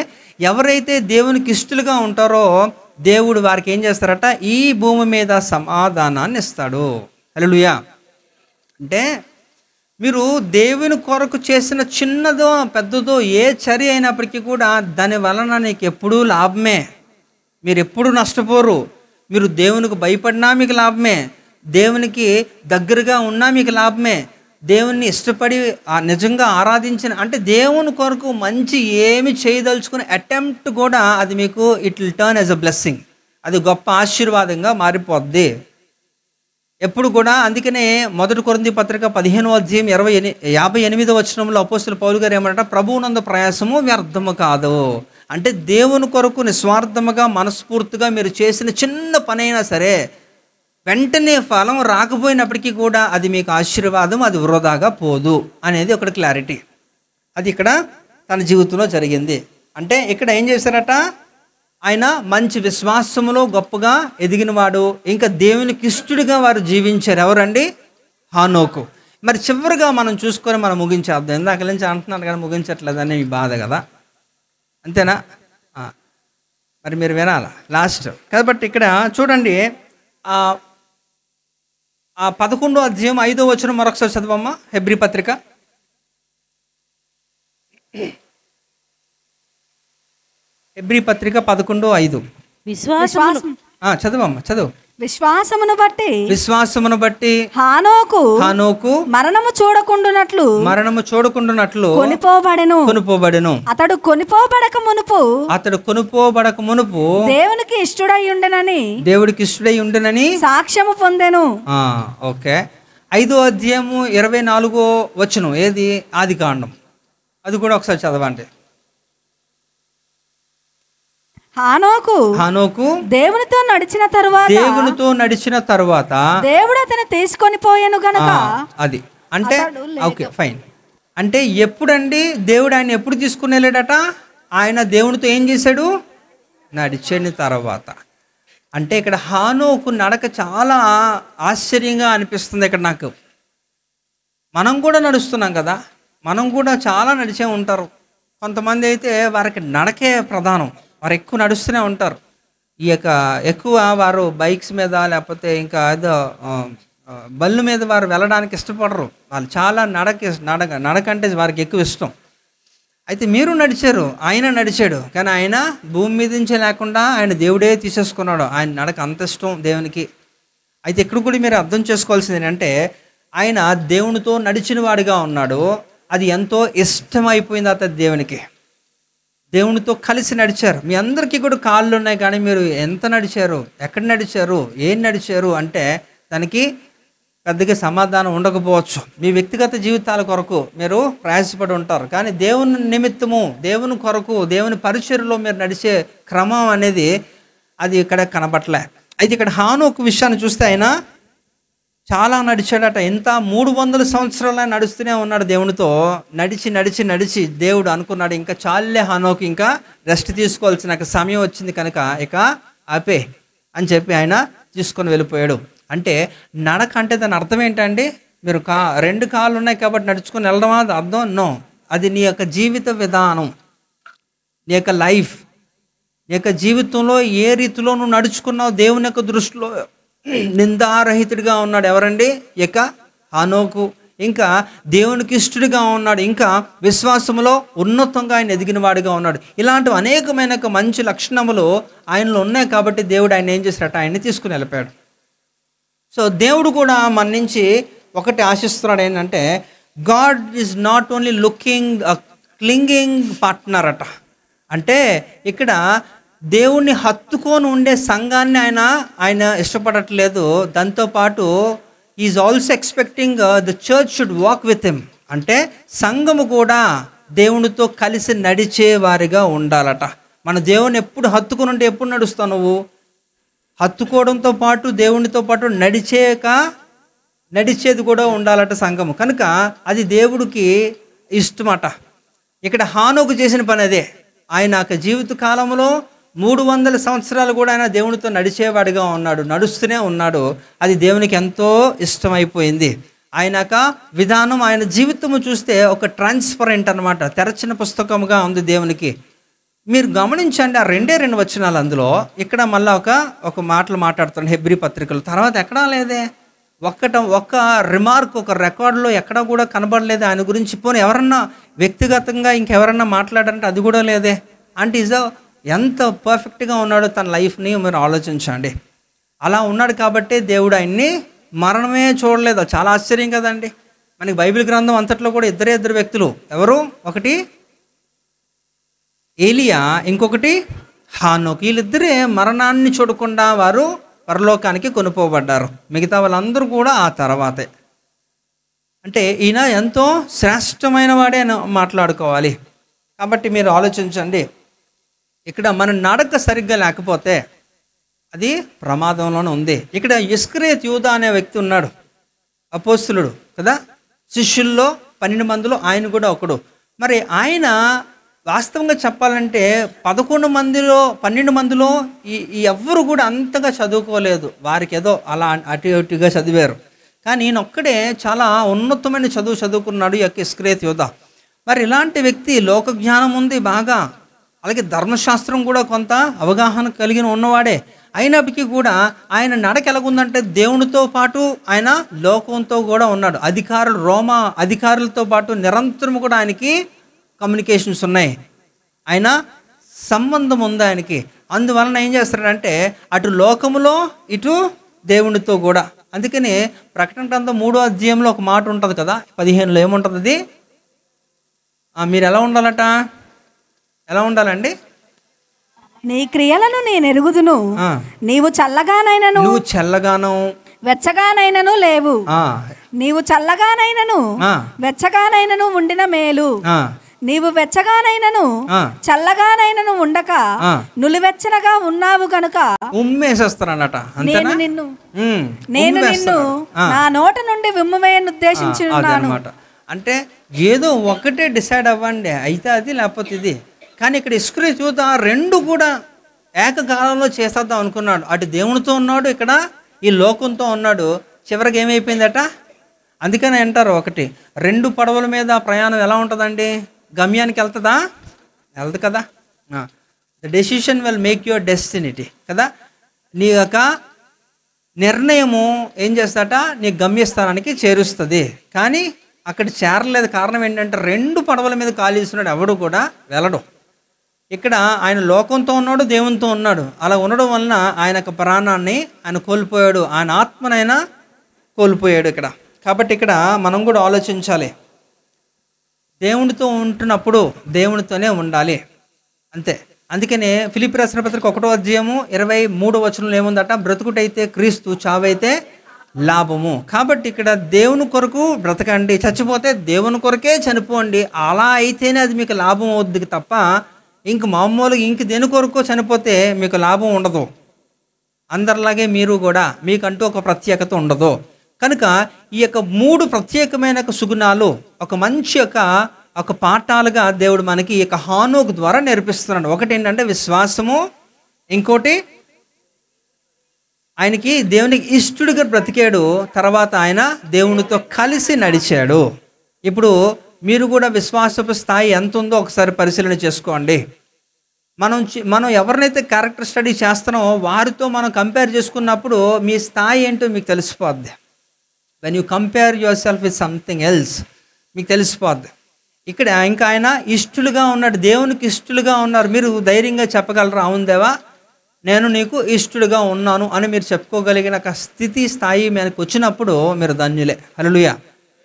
A: ఎవరైతే దేవునికి ఇష్టలుగా ఉంటారో దేవుడు వారికి ఏం చేస్తారట, ఈ భూమి మీద సమాధానాన్ని ఇస్తాడు. హల్లెలూయా. అంటే మీరు దేవుని కొరకు చేసిన చిన్నదో పెద్దదో ఏ చర్య అయినప్పటికీ కూడా దాని వలన నీకు ఎప్పుడూ లాభమే. మీరు ఎప్పుడూ నష్టపోరు. మీరు దేవునికి భయపడినా మీకు లాభమే, దేవునికి దగ్గరగా ఉన్నా మీకు లాభమే. దేవుణ్ణి ఇష్టపడి నిజంగా ఆరాధించిన అంటే దేవుని కొరకు మంచి ఏమి చేయదలుచుకునే అటెంప్ట్ కూడా అది మీకు it will turn as a blessing. అది గొప్ప ఆశీర్వాదంగా మారిపోద్ది ఎప్పుడు కూడా. అందుకనే 1 కొరింథీ పత్రిక 15:58 అపోస్తలుడు పౌలు గారు ఏమంటారు, ప్రభువునందు ప్రయాసము వ్యర్థము కాదు. అంటే దేవుని కొరకు నిస్వార్థముగా మనస్ఫూర్తిగా మీరు చేసిన చిన్న పనైనా సరే వెంటనే ఫలం రాకపోయినప్పటికీ కూడా అది మీకు ఆశీర్వాదం, అది వృధాగా పోదు అనేది ఒక క్లారిటీ. అది ఇక్కడ తన జీవితంలో జరిగింది. అంటే ఇక్కడ ఏం చేశారట, ఆయన మంచి విశ్వాసములో గొప్పగా ఎదిగినవాడు, ఇంకా దేవునికి ఇష్టడుగా వారు జీవించారు. ఎవరండి? హానోకు. మరి చివరిగా మనం చూసుకొని మనం ముగించేద్దాం. ఇందాక నుంచి అంటున్నాను కానీ ముగించట్లేదని మీ బాధ కదా, అంతేనా? మరి మీరు వినాలా లాస్ట్. కాబట్టి ఇక్కడ చూడండి, 11:5 మరొకసారి చదవమ్మా. హెబ్రీ పత్రిక హెబ్రీ పత్రిక 11:5 చదవమ్మా, చదువు.
B: విశ్వాసమును బట్టి హానోకు మరణము చూడకుండునట్లు కొనిపోబడెను. అతడు కొనిపోబడక మునుపు దేవునికి ఇష్టడై ఉండెనని సాక్ష్యము పొందెను.
A: ఓకే. 5:24 ఏది? ఆదికాండం. అది కూడా ఒకసారి చదవండి. హానోకు దేవునితో నడిచిన తరువాత
B: దేవుడు అతను తీసుకొని పోయాను గనుక.
A: అది అంటే ఓకే ఫైన్. అంటే ఎప్పుడండి దేవుడు ఆయన ఎప్పుడు తీసుకుని వెళ్ళాడట? ఆయన దేవునితో ఏం చేశాడు? నడిచిన తర్వాత. అంటే ఇక్కడ హానోకు నడక చాలా ఆశ్చర్యంగా అనిపిస్తుంది. ఇక్కడ నాకు మనం కూడా నడుస్తున్నాం కదా, మనం కూడా చాలా నడిచే ఉంటారు. కొంతమంది అయితే వారికి నడకే ప్రధానం, వారు ఎక్కువ నడుస్తూనే ఉంటారు. ఈ యొక్క ఎక్కువ వారు బైక్స్ మీద లేకపోతే ఇంకా ఏదో బళ్ళు మీద వారు వెళ్ళడానికి ఇష్టపడరు. వాళ్ళు చాలా నడక అంటే వారికి ఎక్కువ ఇష్టం. అయితే మీరు నడిచారు, ఆయన నడిచాడు, కానీ ఆయన భూమి మీద నుంచే లేకుండా ఆయన దేవుడే తీసేసుకున్నాడు. ఆయన నడక అంత ఇష్టం దేవునికి. అయితే ఇక్కడ కూడా మీరు అర్థం చేసుకోవాల్సింది ఏంటంటే, ఆయన దేవునితో నడిచిన వాడిగా ఉన్నాడు. అది ఎంతో ఇష్టమైపోయింది అతని దేవునికి. దేవునితో కలిసి నడిచారు. మీ అందరికీ కూడా కాళ్ళు ఉన్నాయి, కానీ మీరు ఎంత నడిచారు, ఎక్కడ నడిచారు, ఏం నడిచారు అంటే దానికి పెద్దగా సమాధానం ఉండకపోవచ్చు. మీ వ్యక్తిగత జీవితాల కొరకు మీరు ప్రయాసపడి ఉంటారు, కానీ దేవుని నిమిత్తము, దేవుని కొరకు, దేవుని పరిచర్యలో మీరు నడిచే క్రమం అనేది అది ఇక్కడ కనబట్లే. అయితే ఇక్కడ హానోకు విషయాన్ని చూస్తే ఆయన చాలా నడిచాడట. ఎంత 300 సంవత్సరాలు నడుస్తూనే ఉన్నాడు దేవునితో. నడిచి దేవుడు అనుకున్నాడు, ఇంకా చాలే హానోకు, ఇంకా రెస్ట్ తీసుకోవాల్సిన సమయం వచ్చింది కనుక ఇక ఆపే అని చెప్పి ఆయన తీసుకొని వెళ్ళిపోయాడు. అంటే నడక అంటే దాని అర్థం ఏంటండి? మీరు 2 కాళ్ళు ఉన్నాయి కాబట్టి నడుచుకొని వెళ్ళడం అది అర్థం? నో. అది నీ యొక్క జీవిత విధానం, నీ యొక్క లైఫ్, నీ యొక్క జీవితంలో ఏ రీతిలో నువ్వు నడుచుకున్నావు దేవుని యొక్క దృష్టిలో నిందారహితుడిగా ఉన్నాడు. ఎవరండి? ఇక హానోకు. ఇంకా దేవునికి ఇష్టడుగా ఉన్నాడు, ఇంకా విశ్వాసంలో ఉన్నతంగా ఆయన ఎదిగిన వాడిగా ఉన్నాడు. ఇలాంటి అనేకమైన మంచి లక్షణములు ఆయనలో ఉన్నాయి కాబట్టి దేవుడు ఆయన ఏం చేశాడట, ఆయన్ని తీసుకుని వెళ్ళిపోయాడు. సో దేవుడు కూడా మన నుంచి ఒకటి ఆశిస్తున్నాడు, ఏంటంటే God is not only looking clinging partner అట. అంటే ఇక్కడ దేవుణ్ణి హత్తుకొని ఉండే సంఘాన్ని ఆయన ఇష్టపడట్లేదు. దాంతోపాటు is also expecting the church should walk with him. అంటే సంఘము కూడా దేవునితో కలిసి నడిచే వారిగా ఉండాలట. మన దేవుని ఎప్పుడు హత్తుకొని ఉంటే ఎప్పుడు నడుస్తావు నువ్వు? హత్తుకోవడంతో పాటు దేవునితో పాటు నడిచేది కూడా ఉండాలట సంఘము. కనుక అది దేవుడికి ఇష్టమట. ఇక్కడ హానోకు చేసిన పని అదే. ఆయన జీవిత కాలంలో 300 సంవత్సరాలు కూడా ఆయన దేవునితో నడిచేవాడిగా ఉన్నాడు, నడుస్తూనే ఉన్నాడు. అది దేవునికి ఎంతో ఇష్టమైపోయింది. ఆయన విధానం, ఆయన జీవితము చూస్తే ఒక ట్రాన్స్పరెంట్ అనమాట, తెరచిన పుస్తకముగా ఉంది దేవునికి. మీరు గమనించండి, ఆ 2 వచనాలు అందులో. ఇక్కడ మళ్ళీ ఒక మాటలు మాట్లాడుతాను హెబ్రీ పత్రికలు, తర్వాత ఎక్కడా లేదే. ఒక్క రిమార్క్, ఒక రికార్డులో ఎక్కడా కూడా కనబడలేదు ఆయన గురించి. పోనీ ఎవరన్నా వ్యక్తిగతంగా ఇంకెవరన్నా మాట్లాడారంటే అది కూడా లేదే. అంటే ఎంత పర్ఫెక్ట్గా ఉన్నాడో తన లైఫ్ని మీరు ఆలోచించండి. అలా ఉన్నాడు కాబట్టి దేవుడు ఆయన్ని మరణమే చూడలేదు. చాలా ఆశ్చర్యం కదండి. మనకి బైబిల్ గ్రంథం అంతట్లో కూడా ఇద్దరు వ్యక్తులు. ఎవరు? ఒకటి ఏలియా, ఇంకొకటి హానోకు. వీళ్ళిద్దరే మరణాన్ని చూడకుండా వారు పరలోకానికి కొనుక్కోబడ్డారు. మిగతా వాళ్ళందరూ కూడా ఆ తర్వాతే. అంటే ఈయన ఎంతో శ్రేష్టమైన వాడే మాట్లాడుకోవాలి. కాబట్టి మీరు ఆలోచించండి, ఇక్కడ మన నడక సరిగ్గా లేకపోతే అది ప్రమాదంలోనే ఉంది. ఇక్కడ ఇస్కరియోతు యూదా అనే వ్యక్తి ఉన్నాడు, అపోస్తలుడు కదా, శిష్యుల్లో 12 మందిలో ఆయన కూడా ఒకడు. మరి ఆయన వాస్తవంగా చెప్పాలంటే 12 మందిలో ఎవ్వరు కూడా అంతగా చదువుకోలేదు. వారికి ఏదో అలా అటు ఇటుగా చదివారు. కానీ ఈయన ఒక్కడే చాలా ఉన్నతమైన చదువుకున్నాడు, ఈ యొక్క ఇస్కరియోతు యూదా. మరి ఇలాంటి వ్యక్తి లోక జ్ఞానం ఉంది బాగా, అలాగే ధర్మశాస్త్రం కూడా కొంత అవగాహన కలిగిన ఉన్నవాడే. అయినప్పటికీ కూడా ఆయన నడక ఎలాగుందంటే దేవునితో పాటు ఆయన లోకంతో కూడా ఉన్నాడు. రోమా అధికారులతో పాటు నిరంతరం కూడా ఆయనకి కమ్యూనికేషన్స్ ఉన్నాయి, ఆయన సంబంధం ఉంది ఆయనకి. అందువలన ఏం చేస్తాడంటే అటు లోకములో ఇటు దేవునితో కూడా. అందుకని ప్రకటన గ్రంథం 3వ అధ్యాయంలో ఒక మాట ఉంటుంది కదా, 15లో ఏముంటుంది అది? మీరు ఎలా ఉండాలట? ఎలా ఉండాలండి?
B: నీ క్రియలను నేను ఎరుగుదును, నీవు చల్లగానైనను వెచ్చగానైనను లేవు. నీవు చల్లగానైనను వెచ్చగానైనను ఉండిన మేలు. నీవు వెచ్చగానైనను చల్లగానైనను ఉండక నులివెచ్చనగా ఉన్నావు గనుక
A: ఉమ్మేసేస్తారన్నట.
B: నేను నిన్ను నా నోట నుండి విమ్మువేయను ఉద్దేశించున్నాను.
A: అంటే ఏదో ఒకటే డిసైడ్ అవ్వండి, అయితే అది లేకపోతే ఇది. కానీ ఇక్కడ ఇస్కరియోతు యూదా 2 కూడా ఏకకాలంలో చేసేద్దాం అనుకున్నాడు. అటు దేవునితో ఉన్నాడు, ఇక్కడ ఈ లోకంతో ఉన్నాడు. చివరికి ఏమైపోయిందట? అందుకని అంటారు, ఒకటి 2 పడవల మీద ప్రయాణం ఎలా ఉంటుందండి? గమ్యానికి వెళ్తుందా? వెళ్దు కదా. The decision will make your డెస్టినిటీ కదా. నీ యొక్క నిర్ణయము ఏం చేస్తాట? నీ గమ్యస్థానానికి చేరుస్తుంది. కానీ అక్కడ చేరలేదు. కారణం ఏంటంటే 2 పడవల మీద కాలేస్తున్నాడు, ఎవడు కూడా వెళ్ళడు. ఇక్కడ ఆయన లోకంతో ఉన్నాడు, దేవునితో ఉన్నాడు. అలా ఉండడం వలన ఆయన యొక్క ప్రాణాన్ని ఆయన కోల్పోయాడు, ఆయన ఆత్మనైనా కోల్పోయాడు ఇక్కడ. కాబట్టి ఇక్కడ మనం కూడా ఆలోచించాలి, దేవునితో ఉంటున్నప్పుడు దేవునితోనే ఉండాలి అంతే. అందుకనే ఫిలిప్పీ రాసిన పత్రిక 1వ అధ్యాయము 23వ వచనంలో ఏముందట? బ్రతుకుటైతే క్రీస్తు, చావైతే లాభము. కాబట్టి ఇక్కడ దేవుని కొరకు బ్రతకండి, చచ్చిపోతే దేవుని కొరకే చనిపోండి. అలా అయితేనే అది మీకు లాభం అవుద్ది తప్ప ఇంక మామూలుగా ఇంక దేని కొరకు చనిపోతే మీకు లాభం ఉండదు. అందరిలాగే మీరు కూడా మీకంటూ ఒక ప్రత్యేకత ఉండదు. కనుక ఈ యొక్క 3 ప్రత్యేకమైన సుగుణాలు ఒక మంచి ఒక పాఠాలుగా దేవుడు మనకి ఈ యొక్క హానోకు ద్వారా నేర్పిస్తున్నాడు. ఒకటి ఏంటంటే విశ్వాసము, ఇంకోటి ఆయనకి దేవునికి ఇష్టడుగా బ్రతికాడు, తర్వాత ఆయన దేవునితో కలిసి నడిచాడు. ఇప్పుడు మీరు కూడా విశ్వాసపు స్థాయి ఎంత ఉందో ఒకసారి పరిశీలన చేసుకోండి. మనం ఎవరినైతే క్యారెక్టర్ స్టడీ చేస్తున్నామో వారితో మనం కంపేర్ చేసుకున్నప్పుడు మీ స్థాయి ఏంటో మీకు తెలిసిపోద్ది. When you compare your self with something else మీకు తెలిసిపోద్ది. ఇక్కడ ఇంకా ఆయన ఇష్టలుగా ఉన్నాడు, దేవునికి ఇష్టలుగా ఉన్నారు. మీరు ధైర్యంగా చెప్పగలరా, అవును దేవా నేను నీకు ఇష్టలుగా ఉన్నాను అని మీరు చెప్పుకోగలిగిన ఒక స్థాయి మనకు వచ్చినప్పుడు మీరు ధన్యులే. హల్లెలూయా.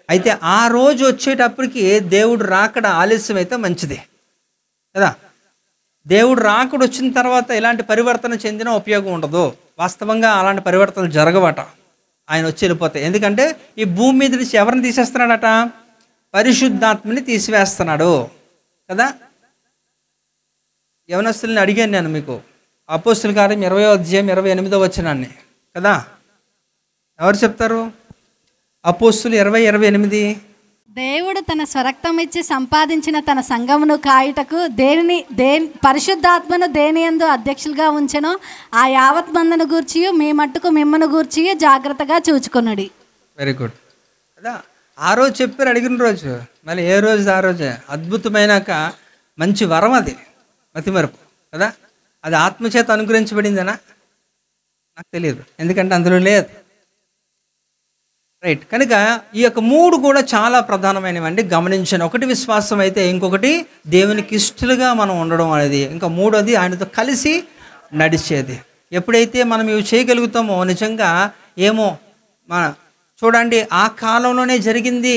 A: అయితే ఆ రోజు వచ్చేటప్పటికి దేవుడు రాకడ ఆలస్యం అయితే మంచిది కదా. దేవుడు రాకడ వచ్చిన తర్వాత ఇలాంటి పరివర్తన చెందిన ఉపయోగం ఉండదు. వాస్తవంగా అలాంటి పరివర్తనలు జరగవట ఆయన వచ్చి వెళ్ళిపోతాయి. ఎందుకంటే ఈ భూమి మీద నుంచి ఎవరిని తీసేస్తున్నాడట? పరిశుద్ధాత్మని తీసివేస్తున్నాడు కదా. యవనస్తుల్ని అడిగాను నేను మీకు, అపోస్తుల కార్యం 20వ అధ్యాయం 28వ వచనాన్ని కదా. ఎవరు చెప్తారు? అపోస్తులు 20:28.
B: దేవుడు తన స్వరక్తం ఇచ్చి సంపాదించిన తన సంఘమును కాయుటకు పరిశుద్ధాత్మను దేనియందు అధ్యక్షులుగా ఉంచెనో ఆ యావత్ మందను గూర్చి మీ మట్టుకు మిమ్మను గూర్చి జాగ్రత్తగా చూచుకొనుడి.
A: వెరీ గుడ్ కదా. ఆ రోజు చెప్పారు, అడిగిన రోజు, మళ్ళీ ఏ రోజు ఆ రోజే. అద్భుతమైనాక మంచి వరం అది, మతిమరుపు కదా. అది ఆత్మచేత అనుగ్రహించబడిందనా? నాకు తెలియదు, ఎందుకంటే అందులో లేదు. రైట్. కనుక ఈ యొక్క 3 కూడా చాలా ప్రధానమైనవండి, గమనించండి. ఒకటి విశ్వాసం అయితే, ఇంకొకటి దేవునికి ఇష్టలుగా మనం ఉండడం అనేది, ఇంకా 3వది ఆయనతో కలిసి నడిచేది. ఎప్పుడైతే మనం ఇవి చేయగలుగుతామో నిజంగా ఏమో చూడండి, ఆ కాలంలోనే జరిగింది,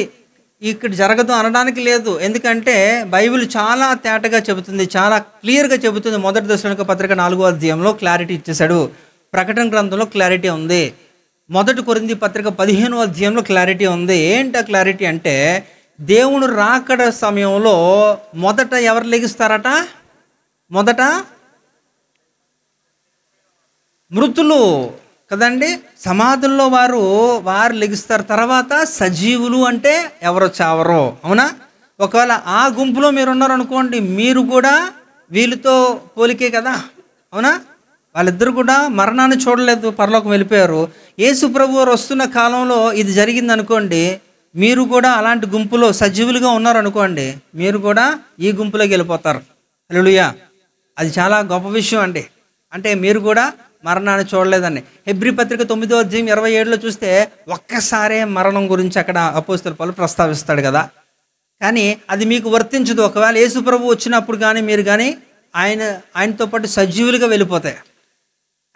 A: ఇక్కడ జరగదు అనడానికి లేదు. ఎందుకంటే బైబిల్ చాలా తేటగా చెబుతుంది, చాలా క్లియర్గా చెబుతుంది. మొదటి దశలోనిక పత్రిక 4వ అధ్యాయంలో క్లారిటీ ఇచ్చేశాడు. ప్రకటన గ్రంథంలో క్లారిటీ ఉంది. మొదటి కొరింథీ పత్రిక 15వ అధ్యాయంలో క్లారిటీ ఉంది. ఏంటి క్లారిటీ అంటే, దేవుడు రాకడ సమయంలో మొదట ఎవరు లెగిస్తారట? మొదట మృతులు కదండి, సమాధుల్లో వారు లెగిస్తారు. తర్వాత సజీవులు అంటే ఎవరో చావరో, అవునా? ఒకవేళ ఆ గుంపులో మీరు ఉన్నారనుకోండి, మీరు కూడా వీళ్ళతో పోలికే కదా, అవునా? వాళ్ళిద్దరు కూడా మరణాన్ని చూడలేదు, పరలోకం వెళ్ళిపోయారు. యేసు ప్రభు వారు వస్తున్న కాలంలో ఇది జరిగింది అనుకోండి, మీరు కూడా అలాంటి గుంపులో సజీవులుగా ఉన్నారనుకోండి, మీరు కూడా ఈ గుంపులోకి వెళ్ళిపోతారు. హల్లెలూయా. అది చాలా గొప్ప విషయం అండి. అంటే మీరు కూడా మరణాన్ని చూడలేదండి. హెబ్రీ పత్రిక 9వ అధ్యాయం 27లో చూస్తే ఒక్కసారే మరణం గురించి అక్కడ అపోస్తలుల పౌలు ప్రస్తావిస్తాడు కదా. కానీ అది మీకు వర్తించదు. ఒకవేళ యేసు ప్రభు వచ్చినప్పుడు కానీ మీరు కానీ ఆయనతో పాటు సజీవులుగా వెళ్ళిపోతాయి.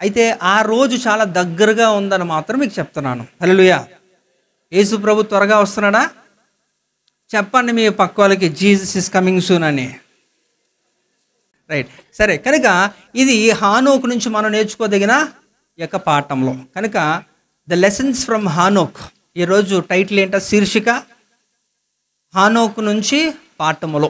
A: అయితే ఆ రోజు చాలా దగ్గరగా ఉందని మాత్రం మీకు చెప్తున్నాను. హల్లెలూయా. యేసు ప్రభు త్వరగా వస్తున్నాడా? చెప్పండి మీ పక్క వాళ్ళకి, జీసస్ ఇస్ కమింగ్ సూన్ అని. రైట్. సరే, కనుక ఇది హానోక్ నుంచి మనం నేర్చుకోదగిన యొక్క పాఠంలో కనుక ద లెసన్స్ ఫ్రమ్ హానోక్. ఈరోజు టైటిల్ ఏంటో, శీర్షిక హానోక్ నుంచి పాఠములో.